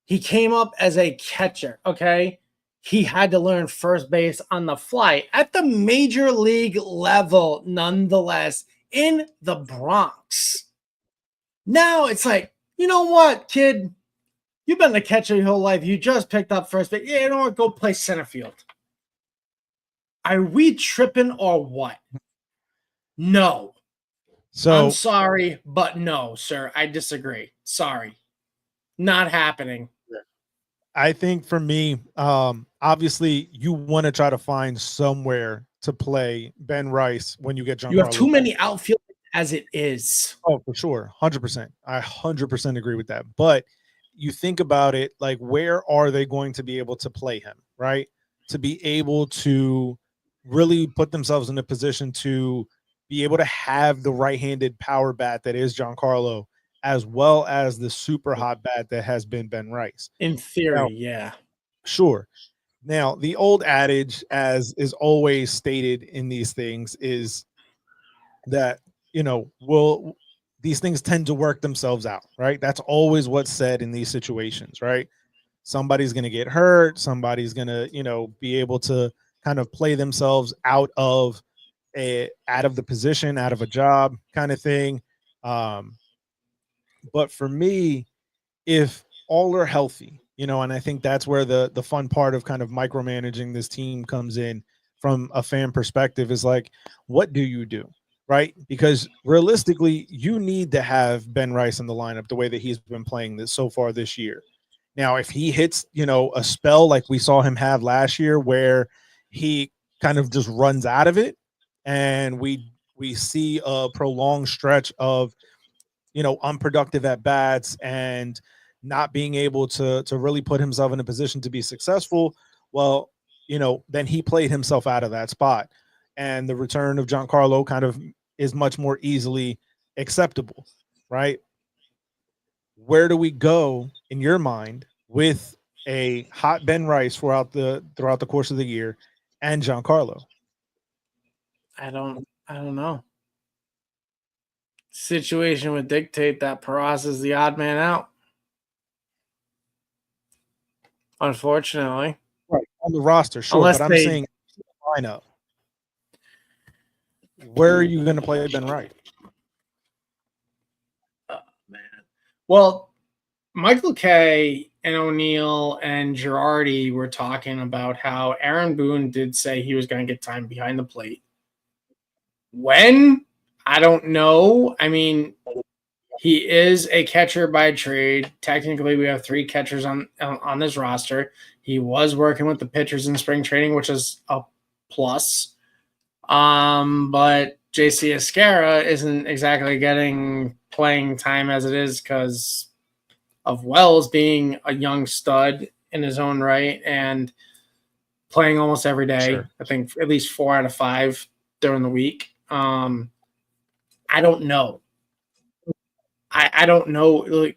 he came up as a catcher, okay? He had to learn first base on the fly at the major league level, nonetheless, in the Bronx. Now it's like, you know what, kid? You've been a catcher your whole life. You just picked up first base. Yeah, you know what? Go play center field. Are we tripping or what? No. So I'm sorry, but no, sir. I disagree. Sorry. Not happening. I think for me, obviously you want to try to find somewhere to play Ben Rice when you get Giancarlo. You have too many outfield as it is. Oh, for sure. 100%. I 100% agree with that. But you think about it, like, where are they going to be able to play him, right? To be able to really put themselves in a position to be able to have the right-handed power bat that is Giancarlo, as well as the super hot bat that has been Ben Rice. In theory, yeah. Sure. Now, the old adage, as is always stated in these things, is that, these things tend to work themselves out, right? That's always what's said in these situations, right? Somebody's going to get hurt. Somebody's going to, be able to kind of play themselves out of the position, out of a job kind of thing. But for me, if all are healthy, and I think that's where the fun part of kind of micromanaging this team comes in from a fan perspective, is like, what do you do? Right? Because realistically, you need to have Ben Rice in the lineup the way that he's been playing this so far this year. Now, if he hits, a spell like we saw him have last year, where he kind of just runs out of it, and we see a prolonged stretch of, unproductive at bats and not being able to really put himself in a position to be successful, well, then he played himself out of that spot. And the return of Giancarlo kind of is much more easily acceptable, right? Where do we go in your mind with a hot Ben Rice throughout the course of the year and Giancarlo? I don't know. Situation would dictate that Paras is the odd man out. Unfortunately. Right. On the roster, sure. Unless but I'm saying lineup. Where are you going to play Ben Rice? Oh, man. Well, Michael Kay and O'Neill and Girardi were talking about how Aaron Boone did say he was going to get time behind the plate. When? I don't know. I mean, he is a catcher by trade. Technically, we have 3 catchers on this roster. He was working with the pitchers in spring training, which is a plus. But JC Escara isn't exactly getting playing time as it is because of Wells being a young stud in his own right and playing almost every day. Sure. I think at least 4 out of 5 during the week. I don't know. I don't know. Like,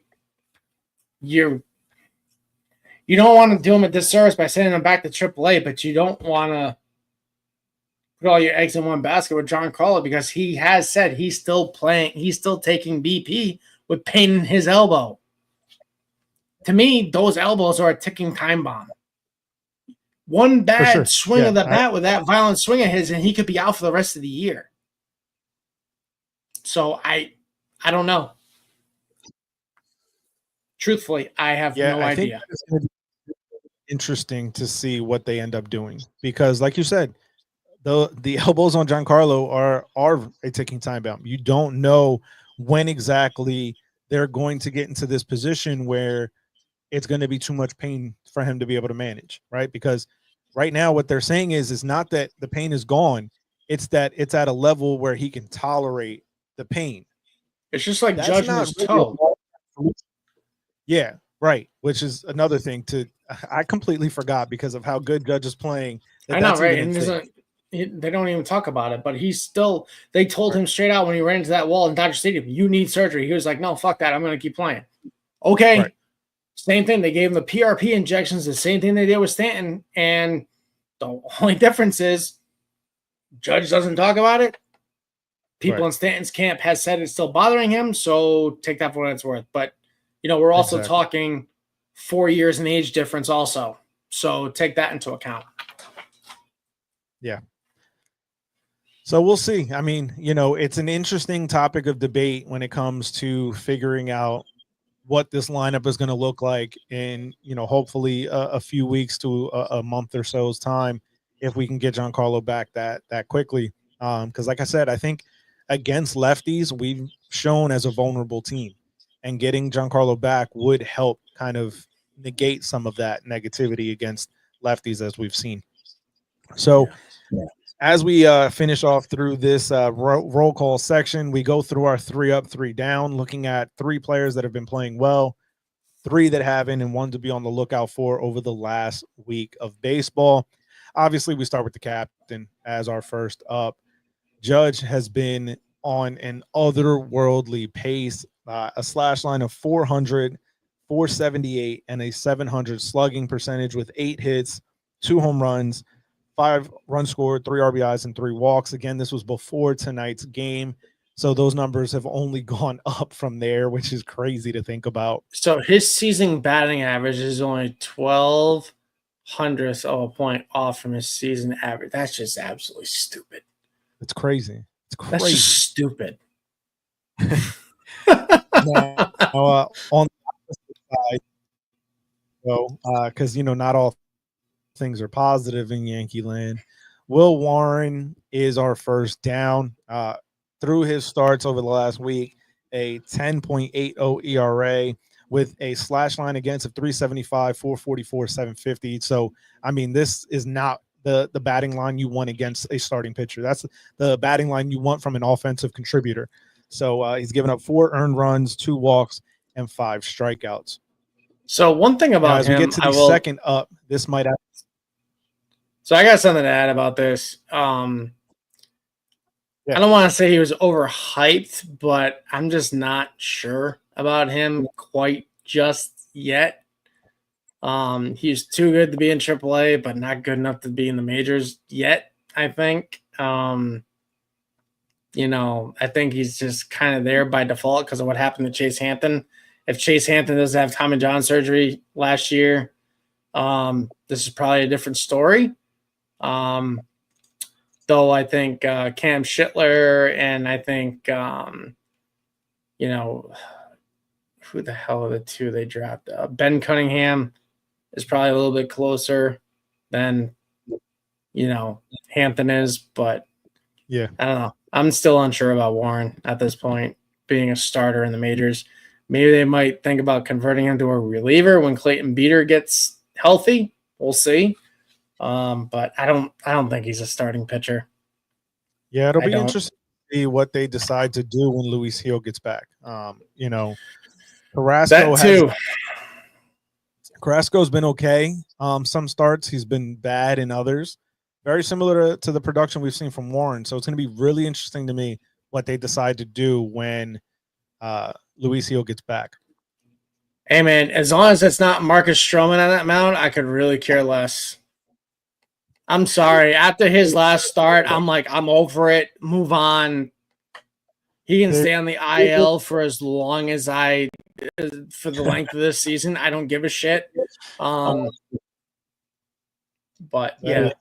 you don't want to do him a disservice by sending him back to AAA, but you don't want to put all your eggs in one basket with Giancarlo because he has said he's still playing. He's still taking BP with pain in his elbow. To me, those elbows are a ticking time bomb. One bad swing of the bat with that violent swing of his, and he could be out for the rest of the year. So I don't know. Truthfully, I have no idea. It's going to be interesting to see what they end up doing because, like you said, the elbows on Giancarlo are a ticking time bomb. You don't know when exactly they're going to get into this position where it's going to be too much pain for him to be able to manage, right? Because right now what they're saying is not that the pain is gone. It's that it's at a level where he can tolerate the pain. It's just like Judge's toe. Yeah, right. Which is another thing I completely forgot because of how good Judge is playing. I know, right? And they don't even talk about it, but they told him straight out when he ran into that wall in Dodger Stadium, you need surgery. He was like, no, fuck that. I'm going to keep playing. Okay. Right. Same thing. They gave him the PRP injections, the same thing they did with Stanton. And the only difference is Judge doesn't talk about it. People in Stanton's camp has said it's still bothering him. So take that for what it's worth. But, we're also talking 4 years in age difference also. So take that into account. Yeah. So we'll see. I mean, it's an interesting topic of debate when it comes to figuring out what this lineup is going to look like in, hopefully a few weeks to a month or so's time if we can get Giancarlo back that quickly. Because like I said, I think against lefties, we've shown as a vulnerable team. And getting Giancarlo back would help kind of negate some of that negativity against lefties as we've seen. So as we finish off through this roll call section, we go through our 3 up, 3 down, looking at 3 players that have been playing well, 3 that haven't, and 1 to be on the lookout for over the last week of baseball. Obviously, we start with the captain as our first up. Judge has been on an otherworldly pace, a slash line of 400, 478, and a 700 slugging percentage with 8 hits, 2 home runs, 5 runs scored, 3 RBIs, and 3 walks. Again, this was before tonight's game. So those numbers have only gone up from there, which is crazy to think about. So his season batting average is only 12 hundredths of a point off from his season average. That's just absolutely stupid. It's crazy. It's crazy. That's just stupid. Now, on the opposite side, because not all things are positive in Yankee land. Will Warren is our first down. Through his starts over the last week, a 10.80 ERA with a slash line against of 375, 444, 750. So, I mean, this is not the batting line you want against a starting pitcher. That's the batting line you want from an offensive contributor. So he's given up 4 earned runs, 2 walks, and 5 strikeouts. So one thing about as we get to the second up, this might have. So I got something to add about this. I don't want to say he was overhyped, but I'm just not sure about him quite just yet. He's too good to be in AAA, but not good enough to be in the majors yet, I think. I think he's just kind of there by default because of what happened to Chase Hampton. If Chase Hampton doesn't have Tommy John surgery last year, this is probably a different story. Though I think Cam Schittler and I think, who the hell are the 2 they drafted? Ben Cunningham is probably a little bit closer than, Hampton is. But, I don't know. I'm still unsure about Warren at this point, being a starter in the majors. Maybe they might think about converting him to a reliever when Clayton Beeter gets healthy. We'll see. But I don't think he's a starting pitcher. Yeah, it'll be interesting to see what they decide to do when Luis Gil gets back. Carrasco that too. Carrasco's been okay. Some starts he's been bad in others. Very similar to the production we've seen from Warren. So it's going to be really interesting to me what they decide to do when Luis Gil gets back. Hey, man, as long as it's not Marcus Stroman on that mound, I could really care less. I'm sorry. After his last start, I'm like, I'm over it. Move on. He can stay on the IL for as long as for the length of this season. I don't give a shit. But yeah,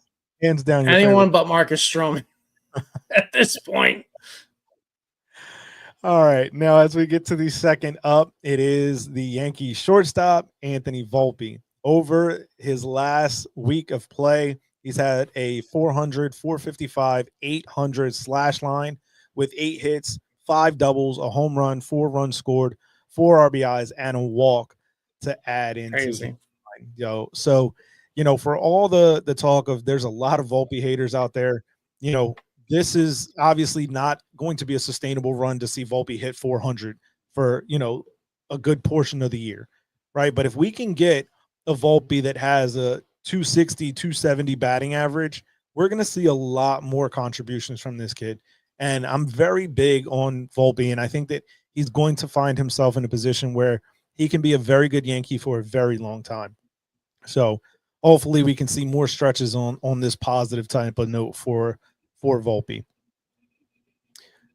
hands down, anyone but Marcus Stroman at this point. All right, now as we get to the second up, it is the Yankees shortstop Anthony Volpe. Over his last week of play, he's had a 400, 455, 800 slash line with 8 hits, 5 doubles, a home run, 4 runs scored, 4 RBIs, and a walk to add into the line. So, for all the talk of there's a lot of Volpe haters out there, this is obviously not going to be a sustainable run to see Volpe hit 400 for, a good portion of the year, right? But if we can get a Volpe that has a 260, 270 batting average, we're going to see a lot more contributions from this kid. And I'm very big on Volpe, and I think that he's going to find himself in a position where he can be a very good Yankee for a very long time. So hopefully we can see more stretches on this positive type of note for Volpe.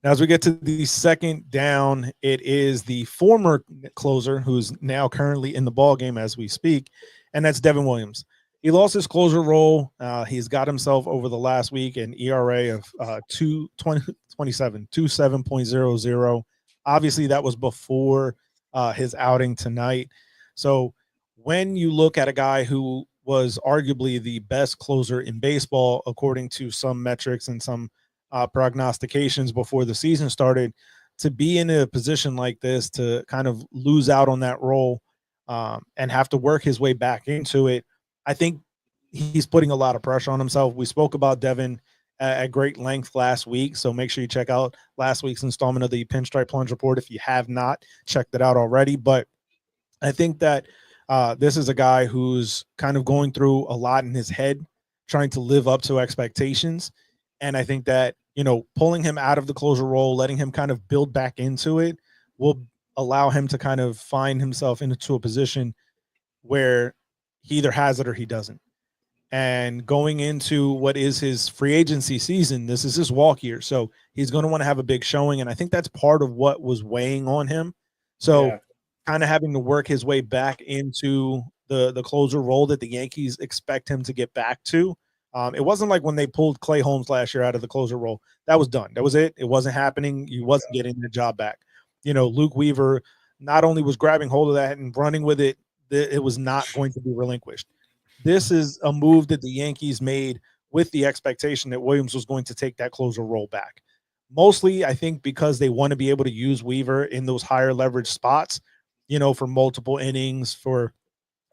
Now, as we get to the second down, it is the former closer who's now currently in the ball game as we speak, and that's Devin Williams. He lost his closer role. He's got himself over the last week an ERA of 27.00. Obviously, that was before his outing tonight. So when you look at a guy who was arguably the best closer in baseball, according to some metrics and some prognostications before the season started, to be in a position like this, to kind of lose out on that role and have to work his way back into it, I think he's putting a lot of pressure on himself. We spoke about Devin at great length last week, so make sure you check out last week's installment of the Pinstripe Plunge Report if you have not checked it out already. But I think that this is a guy who's kind of going through a lot in his head, trying to live up to expectations. And I think that, pulling him out of the closer role, letting him kind of build back into it, will allow him to kind of find himself into a position where he either has it or he doesn't. And going into what is his free agency season, this is his walk year. So he's going to want to have a big showing. And I think that's part of what was weighing on him. So kind of having to work his way back into the closer role that the Yankees expect him to get back to. It wasn't like when they pulled Clay Holmes last year out of the closer role. That was done. That was it. It wasn't happening. He wasn't getting the job back. Luke Weaver not only was grabbing hold of that and running with it, it was not going to be relinquished. This is a move that the Yankees made with the expectation that Williams was going to take that closer role back. Mostly, I think, because they want to be able to use Weaver in those higher leverage spots, for multiple innings, for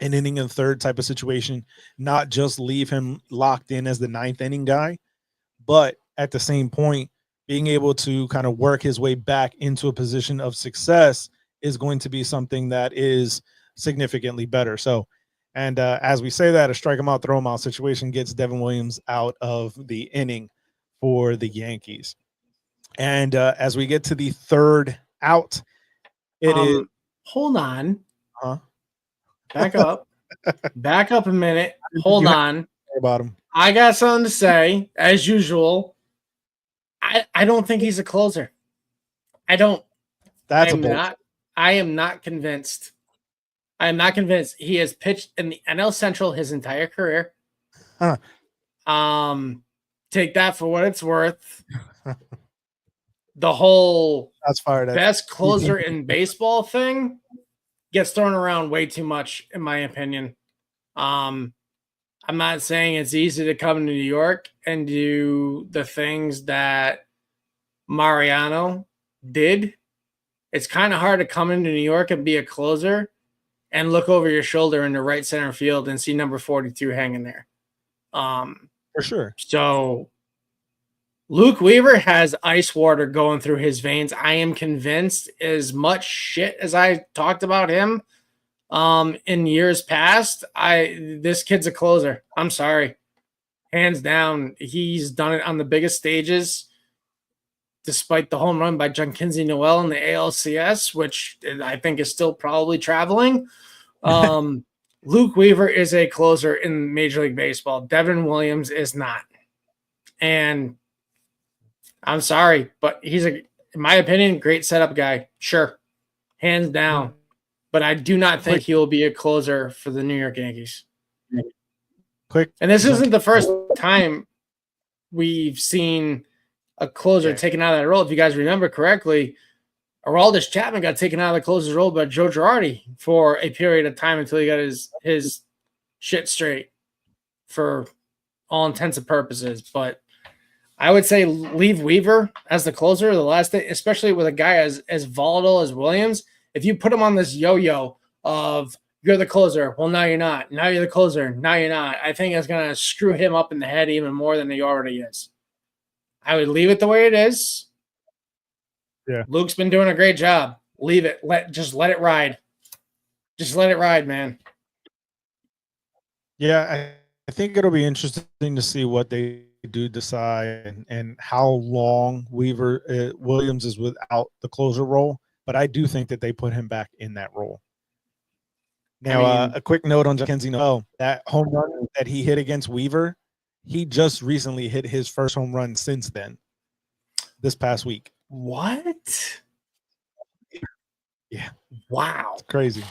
an inning and third type of situation, not just leave him locked in as the 9th inning guy, but at the same point, being able to kind of work his way back into a position of success is going to be something that is significantly better. So, and as we say that, a strike him out, throw him out situation gets Devin Williams out of the inning for the Yankees. And as we get to the third out, it is. Hold on. Back up. Back up a minute. Hold on. About him. I got something to say, as usual. I don't think he's a closer. I don't. I am not convinced. I am not convinced. He has pitched in the NL Central his entire career. Huh. Take that for what it's worth. The whole best closer in baseball thing gets thrown around way too much, in my opinion. I'm not saying it's easy to come to New York and do the things that Mariano did. It's kind of hard to come into New York and be a closer and look over your shoulder in the right center field and see number 42 hanging there. For sure. So Luke Weaver has ice water going through his veins. I am convinced, as much shit as I talked about him In years past, this kid's a closer. I'm sorry. Hands down, he's done it on the biggest stages, despite the home run by Junkinsey Noel in the ALCS, which I think is still probably traveling. Luke Weaver is a closer in Major League Baseball. Devin Williams is not. And I'm sorry, but he's in my opinion, great setup guy. Sure. Hands down. But I do not think he will be a closer for the New York Yankees. And this isn't the first time we've seen a closer taken out of that role. If you guys remember correctly, Aroldis Chapman got taken out of the closer's role by Joe Girardi for a period of time until he got his shit straight for all intents and purposes. But I would say leave Weaver as the closer the last day, especially with a guy as volatile as Williams. If you put him on this yo-yo of you're the closer, well, now you're not. Now you're the closer, now you're not. I think it's going to screw him up in the head even more than he already is. I would leave it the way it is. Yeah. Luke's been doing a great job. Leave it. Just let it ride. Just let it ride, man. Yeah, I think it'll be interesting to see what they do decide and how long Williams is without the closer role. But I do think that they put him back in that role. Now, a quick note on Junkinsey Noel. That home run that he hit against Weaver, he just recently hit his first home run since then, this past week. What? Yeah. Wow. It's crazy.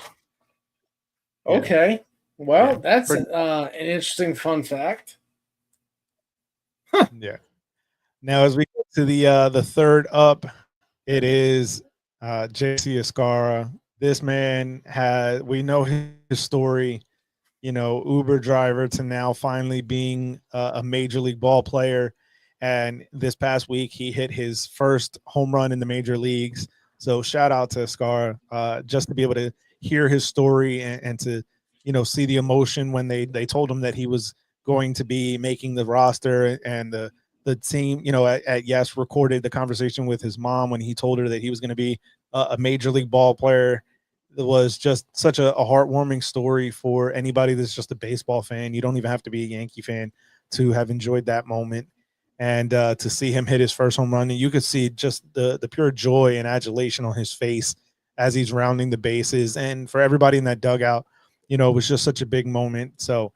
Okay. Well, that's an interesting fun fact. Huh. Yeah. Now, as we get to the third up, it is JC Escara. This man we know his story, Uber driver to now finally being a major league ball player. And this past week, he hit his first home run in the major leagues. So shout out to Escara, just to be able to hear his story and to, see the emotion when they told him that he was going to be making the roster, and the team, at Yes recorded the conversation with his mom when he told her that he was going to be a major league ball player. It was just such a heartwarming story for anybody that's just a baseball fan. You don't even have to be a Yankee fan to have enjoyed that moment. And to see him hit his first home run, and you could see just the pure joy and adulation on his face as he's rounding the bases. And for everybody in that dugout, it was just such a big moment. So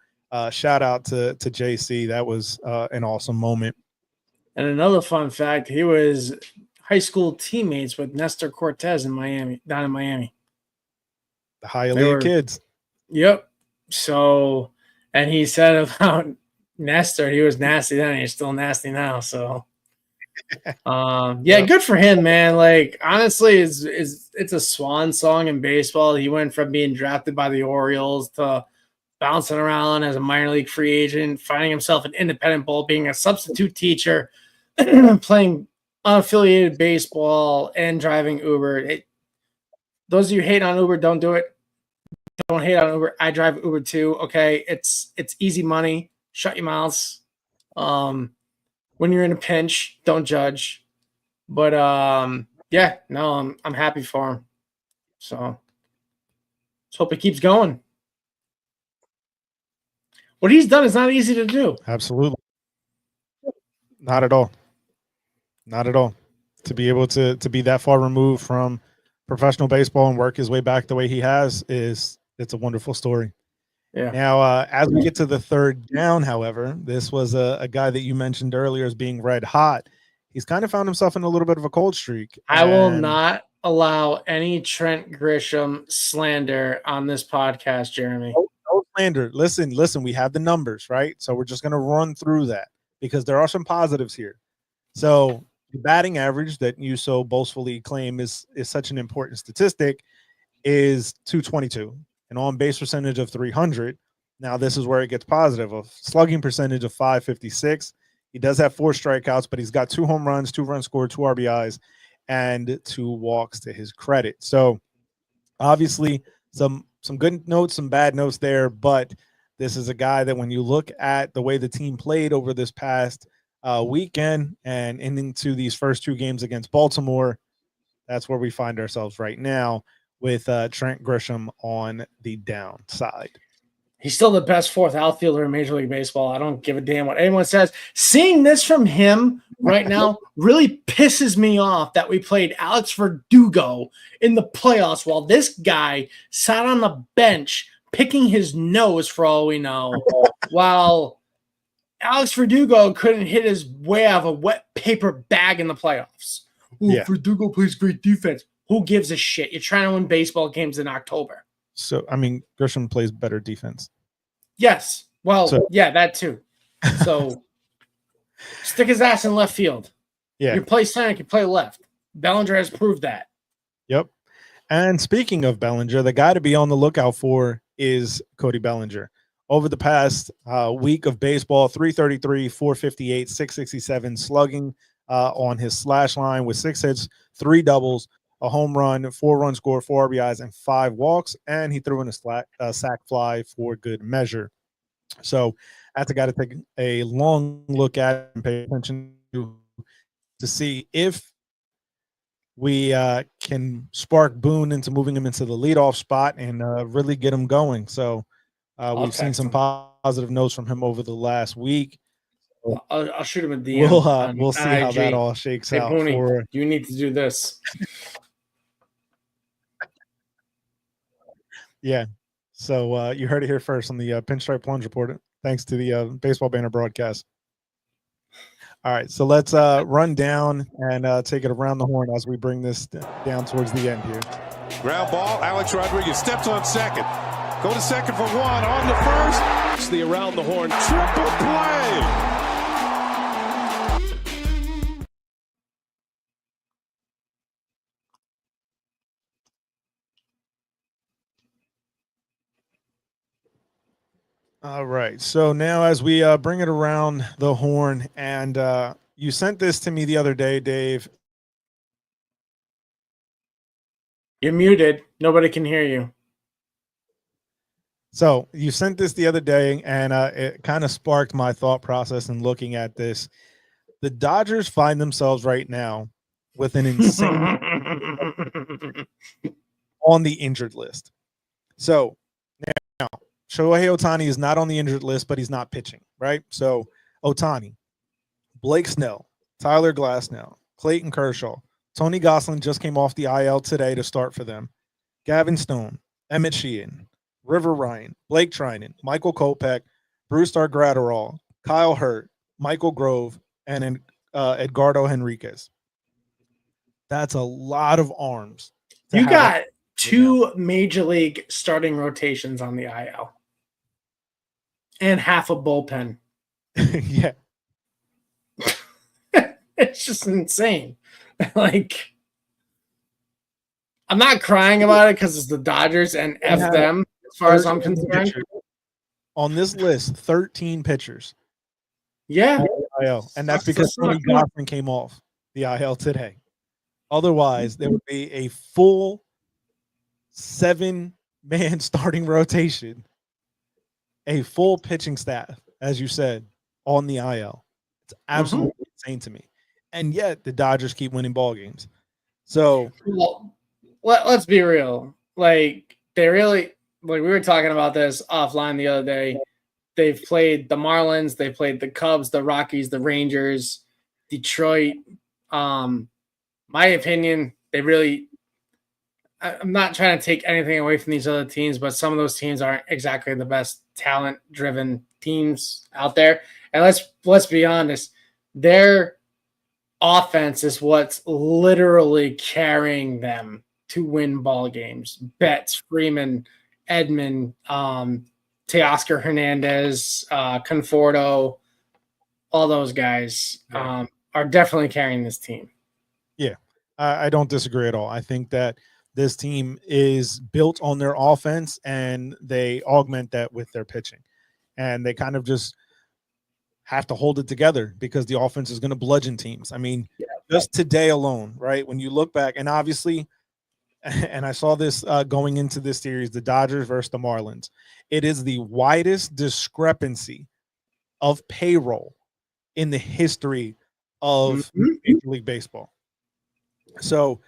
shout out to JC. That was an awesome moment. And another fun fact, he was high school teammates with Nestor Cortez down in Miami. The Hialeah kids. Yep. So, and he said about Nestor, he was nasty then, and he's still nasty now. So, good for him, man. Like, honestly, it's a swan song in baseball. He went from being drafted by the Orioles to bouncing around as a minor league free agent, finding himself an independent ball, being a substitute teacher, playing unaffiliated baseball, and driving Uber. Those of you who hate on Uber, don't do it. Don't hate on Uber. I drive Uber too. Okay, it's easy money. Shut your mouths. When you're in a pinch, don't judge. But I'm happy for him. So let's hope it keeps going. What he's done is not easy to do. Absolutely. Not at all. Not at all. To be able to be that far removed from professional baseball and work his way back the way he has it's a wonderful story. Yeah. Now, as we get to the third down, however, this was a guy that you mentioned earlier as being red hot. He's kind of found himself in a little bit of a cold streak. I will not allow any Trent Grisham slander on this podcast, Jeremy. No slander. Listen, we have the numbers, right? So we're just going to run through that because there are some positives here. So the batting average that you so boastfully claim is such an important statistic is 222. An on-base percentage of 300. Now, this is where it gets positive. A slugging percentage of 556. He does have 4 strikeouts, but he's got 2 home runs, 2 runs scored, 2 RBIs, and 2 walks to his credit. So, obviously, some good notes, some bad notes there, but this is a guy that when you look at the way the team played over this past weekend and into these first 2 games against Baltimore, that's where we find ourselves right now. with Trent Grisham on the downside. He's still the best fourth outfielder in Major League Baseball. I don't give a damn what anyone says. Seeing this from him right now really pisses me off that we played Alex Verdugo in the playoffs while this guy sat on the bench picking his nose for all we know, while Alex Verdugo couldn't hit his way out of a wet paper bag in the playoffs. Ooh, yeah. Verdugo plays great defense. Who gives a shit? You're trying to win baseball games in October. So, I mean, Grisham plays better defense. Yes. Well, yeah, that too. So stick his ass in left field. Yeah. You play center, you play left. Bellinger has proved that. Yep. And speaking of Bellinger, the guy to be on the lookout for is Cody Bellinger. Over the past week of baseball, 333, 458, 667 slugging on his slash line with 6 hits, 3 doubles, a home run, 4 runs scored, 4 RBIs, and 5 walks, and he threw in a sac fly for good measure. So that's a guy to take a long look at and pay attention to see if we can spark Boone into moving him into the leadoff spot and really get him going. So we've seen some positive notes from him over the last week. I'll shoot him a DM. We'll see how that all shakes out. Booney, you need to do this. Yeah. So you heard it here first on the Pinstripe Plunge Report. Thanks to the Baseball Banter Broadcast. All right. So let's run down and take it around the horn as we bring this down towards the end here. Ground ball. Alex Rodriguez steps on second. Go to second for 1. On to first. It's the around the horn. Triple play. All right. So now as we bring it around the horn, and you sent this to me the other day, Dave. You're muted. Nobody can hear you. So you sent this the other day, and it kind of sparked my thought process in looking at this. The Dodgers find themselves right now with an insane on the injured list. So now Shohei Ohtani is not on the injured list, but he's not pitching, right? So Ohtani, Blake Snell, Tyler Glasnow, Clayton Kershaw, Tony Gosselin just came off the IL today to start for them. Gavin Stone, Emmett Sheehan, River Ryan, Blake Trinan, Michael Kopech, Brusdar Graterol, Kyle Hurt, Michael Grove, and Edgardo Henriquez. That's a lot of arms. You got 2 major league starting rotations on the IL and half a bullpen. Yeah. It's just insane. Like, I'm not crying about it because it's the Dodgers and F them as far as I'm concerned. On this list, 13 pitchers. Yeah. IL, and that's because Tony Gosselin came off the IL today. Otherwise, there would be a full 7-man starting rotation, a full pitching staff, as you said, on the IL. It's absolutely insane to me. And yet the Dodgers keep winning ball games. So let's be real. Like, they really, like, we were talking about this offline the other day. They've played the Marlins, they played the Cubs, the Rockies, the Rangers, Detroit. My opinion, they really, I'm not trying to take anything away from these other teams, but some of those teams aren't exactly the best talent-driven teams out there. And let's be honest, their offense is what's literally carrying them to win ball games. Betts, Freeman, Edman, Teoscar Hernandez, Conforto, all those guys are definitely carrying this team. Yeah, I don't disagree at all. I think that this team is built on their offense, and they augment that with their pitching. And they kind of just have to hold it together because the offense is going to bludgeon teams. I mean, just today alone, right? When you look back, and obviously, and I saw this going into this series, the Dodgers versus the Marlins, it is the widest discrepancy of payroll in the history of Major League Baseball. So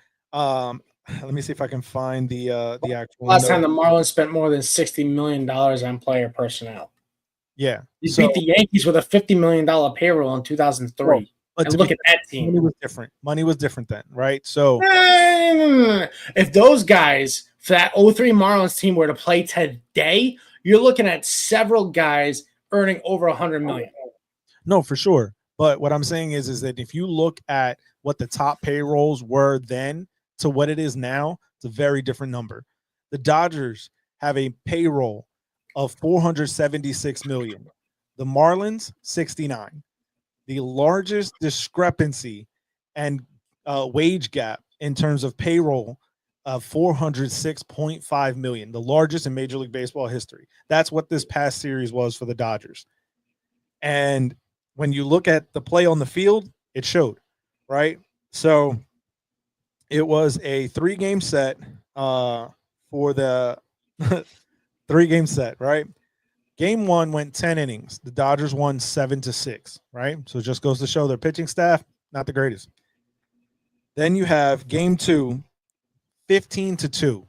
let me see if I can find the actual Last note. time the Marlins spent more than $60 million on player personnel. Yeah. You beat the Yankees with a $50 million payroll in 2003. Well, but and look at that team. Money was different. Money was different then, right? So No. If those guys for that 03 Marlins team were to play today, you're looking at several guys earning over $100 million. no, for sure. But what I'm saying is that if you look at what the top payrolls were then to what it is now, it's a very different number. The Dodgers have a payroll of $476 million. The Marlins, 69. The largest discrepancy and wage gap in terms of payroll of $406.5 million, the largest in Major League Baseball history. That's what this past series was for the Dodgers. And when you look at the play on the field, it showed, right? So it was a 3-game set for the 3-game set, right? Game 1 went 10 innings. The Dodgers won 7-6, right? So it just goes to show their pitching staff, not the greatest. Then you have game 2, 15-2.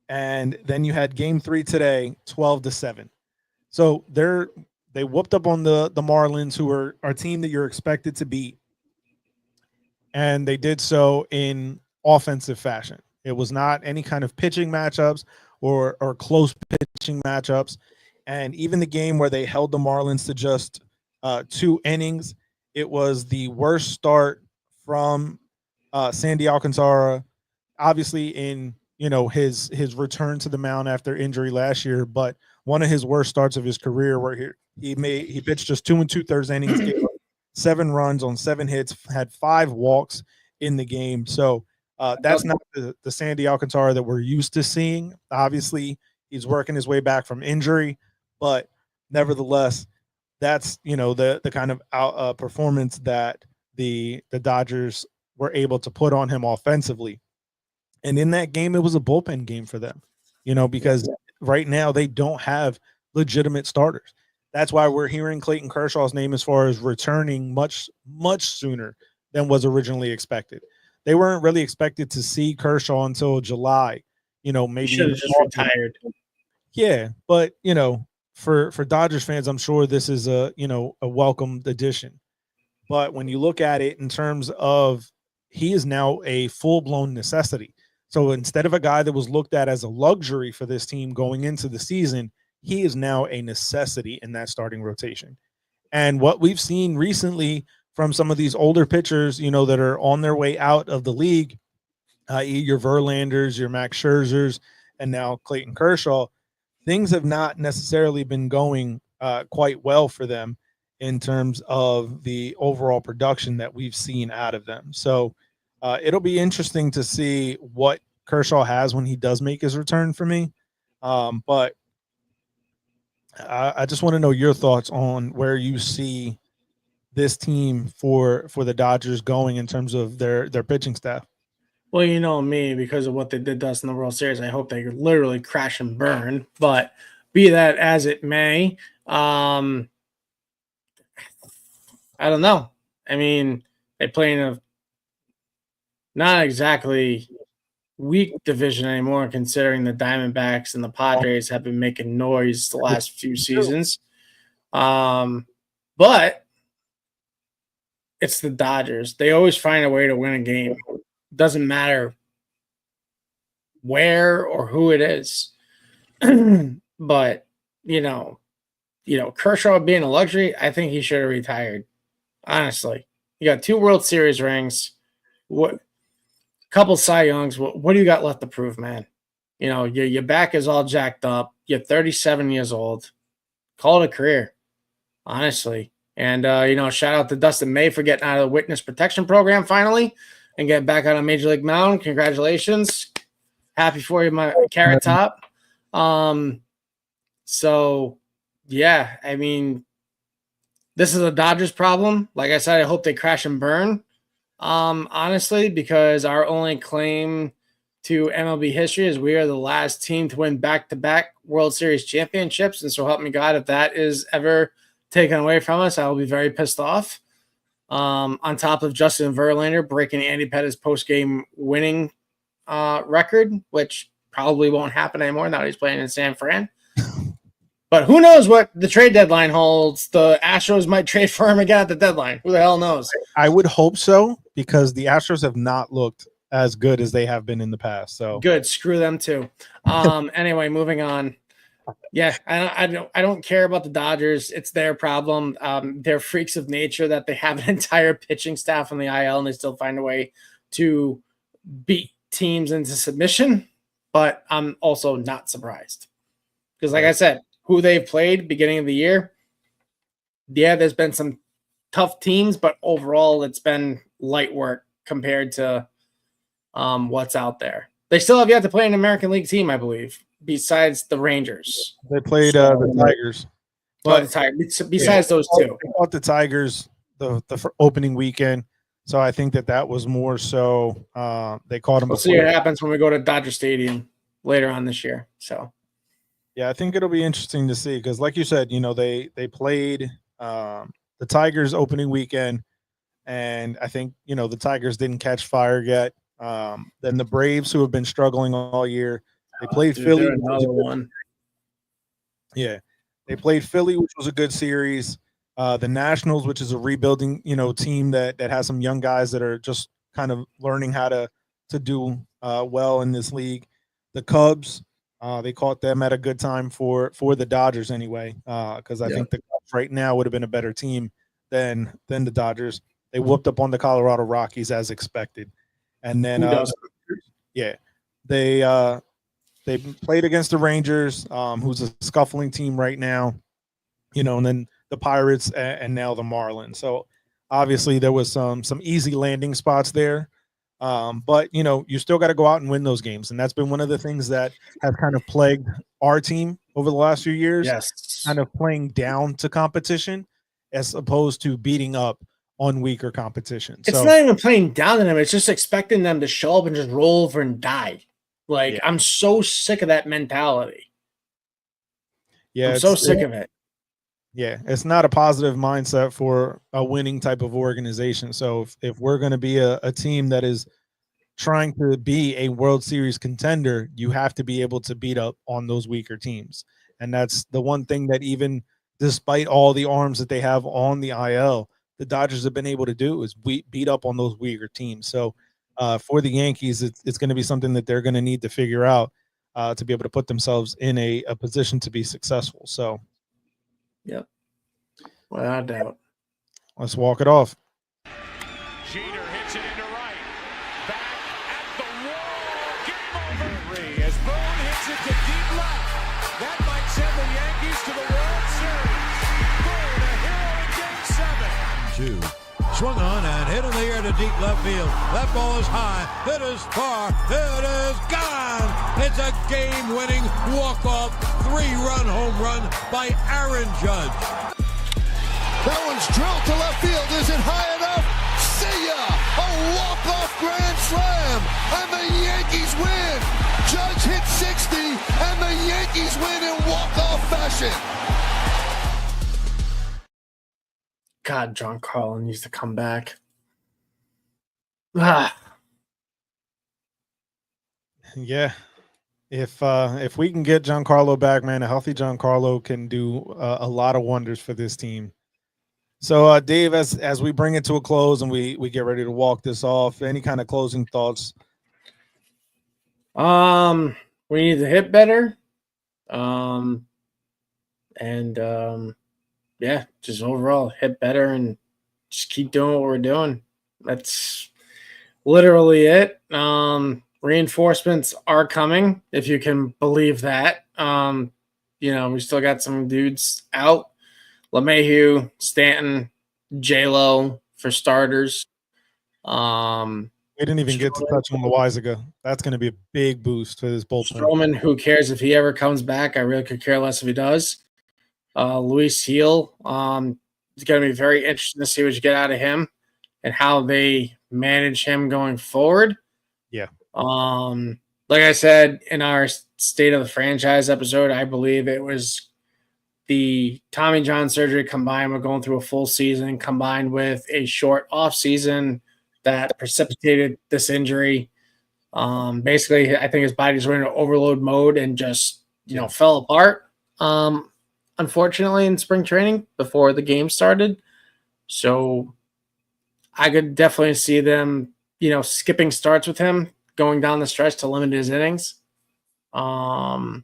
And then you had game 3 today, 12-7. So they whooped up on the Marlins, who are our team that you're expected to beat. And they did so in offensive fashion. It was not any kind of pitching matchups or close pitching matchups. And even the game where they held the Marlins to just 2 innings, it was the worst start from Sandy Alcantara, obviously in his return to the mound after injury last year, but one of his worst starts of his career, where he pitched just 2 2/3 innings, gave up 7 runs on 7 hits, had 5 walks in the game. So that's not the Sandy Alcantara that we're used to seeing. Obviously, he's working his way back from injury, but nevertheless, that's the kind of performance that the Dodgers were able to put on him offensively. And in that game, it was a bullpen game for them, because right now they don't have legitimate starters. That's why we're hearing Clayton Kershaw's name as far as returning much, much sooner than was originally expected. They weren't really expected to see Kershaw until July, maybe should have just retired. Yeah, but for Dodgers fans, I'm sure this is a welcomed addition. But when you look at it in terms of, he is now a full-blown necessity. So instead of a guy that was looked at as a luxury for this team going into the season, he is now a necessity in that starting rotation. And what we've seen recently from some of these older pitchers, that are on their way out of the league, i.e. your Verlanders, your Max Scherzers, and now Clayton Kershaw, things have not necessarily been going quite well for them in terms of the overall production that we've seen out of them. So it'll be interesting to see what Kershaw has when he does make his return for me. But I just want to know your thoughts on where you see this team for the Dodgers going in terms of their pitching staff. Well, you know me, because of what they did to us in the World Series, I hope they literally crash and burn. But be that as it may, I don't know. I mean, they play in a not exactly weak division anymore, considering the Diamondbacks and the Padres have been making noise the last few seasons. But it's the Dodgers. They always find a way to win a game. Doesn't matter where or who it is. But, Kershaw being a luxury, I think he should have retired. Honestly. You got 2 World Series rings. Couple Cy Youngs. What do you got left to prove, man? Your back is all jacked up. You're 37 years old. Call it a career, honestly. And, shout out to Dustin May for getting out of the witness protection program finally and getting back on a Major League mound. Congratulations. Happy for you, my Carrot Top. So, yeah, I mean, this is a Dodgers problem. Like I said, I hope they crash and burn. Honestly, because our only claim to MLB history is we are the last team to win back-to-back World Series championships. And so help me God, if that is ever taken away from us, I will be very pissed off. on top of Justin Verlander breaking Andy Pettis' post-game winning record, which probably won't happen anymore now he's playing in San Fran. But who knows what the trade deadline holds? The Astros might trade for him again at the deadline. Who the hell knows? I would hope so, because the Astros have not looked as good as they have been in the past. So good. Screw them too. Anyway, moving on. Yeah, I don't care about the Dodgers. It's their problem. They're freaks of nature that they have an entire pitching staff on the IL and they still find a way to beat teams into submission. But I'm also not surprised because, like I said, who they've played beginning of the year, yeah, there's been some tough teams, but overall it's been light work compared to what's out there. They still have yet to play an American League team, I believe, besides the Rangers. they played the Tigers. But besides those two. They fought the Tigers the opening weekend. So I think that was more so they caught them. We'll see what happens when we go to Dodger Stadium later on this year. So yeah, I think it'll be interesting to see because, like you said, they played the Tigers opening weekend, and I think the Tigers didn't catch fire yet. Then the Braves, who have been struggling all year, they played Philly. Another one. Yeah, they played Philly, which was a good series. The Nationals, which is a rebuilding team that has some young guys that are just kind of learning how to do well in this league. The Cubs. They caught them at a good time for the Dodgers anyway, because I think the Cubs right now would have been a better team than the Dodgers. They whooped up on the Colorado Rockies as expected, and then they played against the Rangers, who's a scuffling team right now, and then the Pirates and now the Marlins. So obviously there was some easy landing spots there. But you still got to go out and win those games, and that's been one of the things that has kind of plagued our team over the last few years. Yes, kind of playing down to competition as opposed to beating up on weaker competition. It's not even playing down to them; it's just expecting them to show up and just roll over and die. I'm so sick of that mentality. Yeah, I'm so sick of it. Yeah, it's not a positive mindset for a winning type of organization. So if we're going to be a team that is trying to be a World Series contender, you have to be able to beat up on those weaker teams. And that's the one thing that even despite all the arms that they have on the IL, the Dodgers have been able to do is beat up on those weaker teams. So for the Yankees, it's going to be something that they're going to need to figure out to be able to put themselves in a position to be successful. So. Yep. Without doubt. Let's walk it off. Jeter hits it into right. Back at the wall. Game over. As Boone hits it to deep left. That might send the Yankees to the World Series. Boone, a hero in Game 7. 2. Swung on and hit in the air to deep left field. That ball is high. It is far. It is gone. It's a game-winning walk-off 3-run home run by Aaron Judge. That one's drilled to left field. Is it high enough? See ya! A walk-off grand slam, and the Yankees win. Judge hit 60, and the Yankees win in walk-off fashion. God, John Carlin needs to come back. Yeah. If we can get Giancarlo back, man, a healthy Giancarlo can do a lot of wonders for this team. So, Dave, as we bring it to a close and we get ready to walk this off, any kind of closing thoughts? We need to hit better. Yeah, just overall hit better and just keep doing what we're doing. That's literally it. Reinforcements are coming, if you can believe that. We still got some dudes out. LeMahieu, Stanton, J-Lo for starters. We didn't even get to touch on Loaizaga. That's going to be a big boost for this bullpen. Stroman, who cares if he ever comes back? I really could care less if he does. Luis Heel, it's going to be very interesting to see what you get out of him and how they manage him going forward. Yeah. Like I said in our State of the Franchise episode, I believe it was the Tommy John surgery combined with going through a full season, combined with a short off season that precipitated this injury. Basically, I think his body's running in overload mode and just, fell apart. Unfortunately, in spring training before the game started. So I could definitely see them, skipping starts with him, going down the stretch to limit his innings. But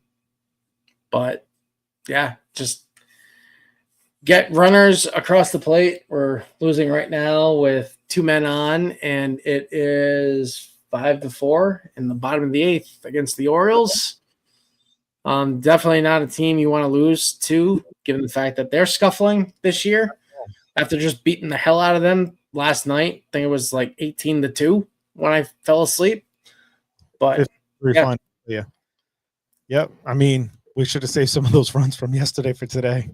yeah, just get runners across the plate. We're losing right now with 2 men on, and it is 5-4 in the bottom of the 8th against the Orioles. Definitely not a team you want to lose to, given the fact that they're scuffling this year after just beating the hell out of them last night. I think it was like 18-2 when I fell asleep. But yeah. Yep. I mean, we should have saved some of those runs from yesterday for today.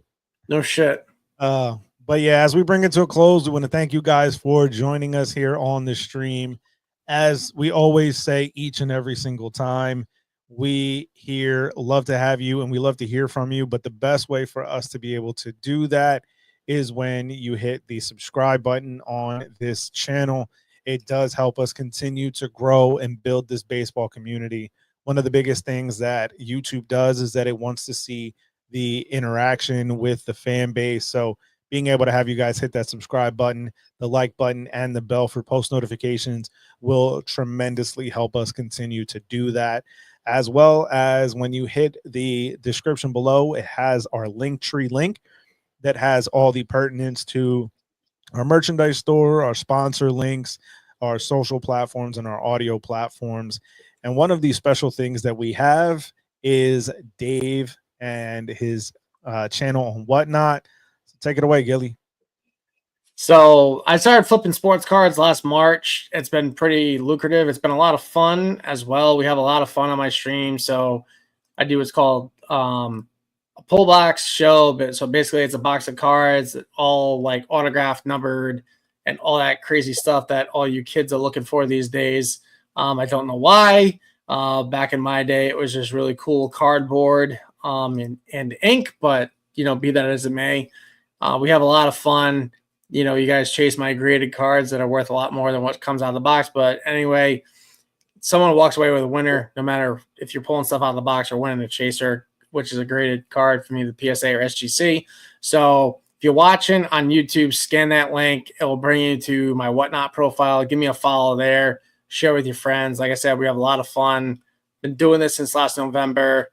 No shit. But yeah, as we bring it to a close, we want to thank you guys for joining us here on the stream. As we always say each and every single time, we here love to have you and we love to hear from you. But the best way for us to be able to do that is when you hit the subscribe button on this channel. It does help us continue to grow and build this baseball community. One of the biggest things that YouTube does is that it wants to see the interaction with the fan base. So being able to have you guys hit that subscribe button, the like button, and the bell for post notifications will tremendously help us continue to do that. As well as when you hit the description below, it has our Linktree link that has all the pertinence to our merchandise store, our sponsor links, our social platforms, and our audio platforms. And one of these special things that we have is Dave and his channel on Whatnot. So take it away, Gilly. So I started flipping sports cards last March. It's been pretty lucrative. It's been a lot of fun as well. We have a lot of fun on my stream. So I do what's called a pull box show. But so basically it's a box of cards, all like autographed, numbered, and all that crazy stuff that all you kids are looking for these days. I don't know why. Back in my day, it was just really cool cardboard and ink, but, be that as it may, we have a lot of fun. You guys chase my graded cards that are worth a lot more than what comes out of the box. But anyway, someone walks away with a winner, no matter if you're pulling stuff out of the box or winning a chaser, which is a graded card from either PSA or SGC. So if you're watching on YouTube, scan that link. It will bring you to my Whatnot profile. Give me a follow there. Share with your friends. Like I said, we have a lot of fun. Been doing this since last November.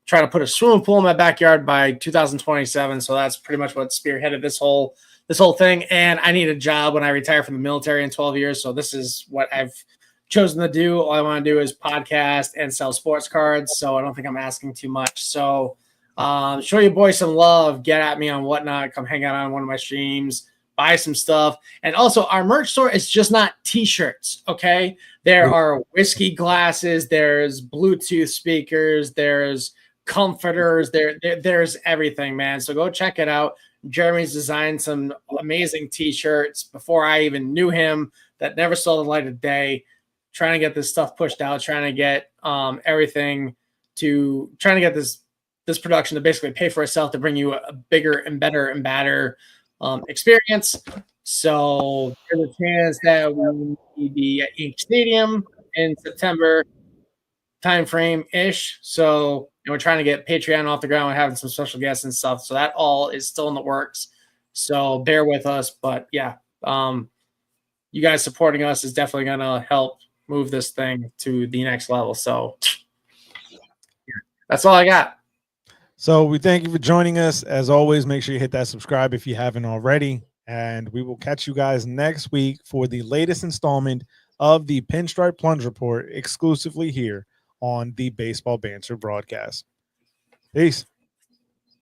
Trying to put a swimming pool in my backyard by 2027. So that's pretty much what spearheaded this whole thing. And I need a job when I retire from the military in 12 years. So this is what I've chosen to do. All I want to do is podcast and sell sports cards. So I don't think I'm asking too much. So show your boy some love. Get at me on Whatnot. Come hang out on one of my streams. Buy some stuff. And also our merch store is just not t-shirts. Okay. There are whiskey glasses. There's Bluetooth speakers. There's comforters. There's everything, man. So go check it out. Jeremy's designed some amazing t-shirts before I even knew him that never saw the light of day. Trying to get this stuff pushed out, trying to get everything to trying to get this production to basically pay for itself to bring you a bigger and better and badder experience. So there's a chance that we will be at Yankee Stadium in September timeframe ish. So we're trying to get Patreon off the ground and having some special guests and stuff. So that all is still in the works. So bear with us. But yeah, you guys supporting us is definitely gonna help move this thing to the next level. So that's all I got. So we thank you for joining us. As always, make sure you hit that subscribe if you haven't already. And we will catch you guys next week for the latest installment of the Pinstripe Plunge Report exclusively here on the Baseball Banter Broadcast. Peace.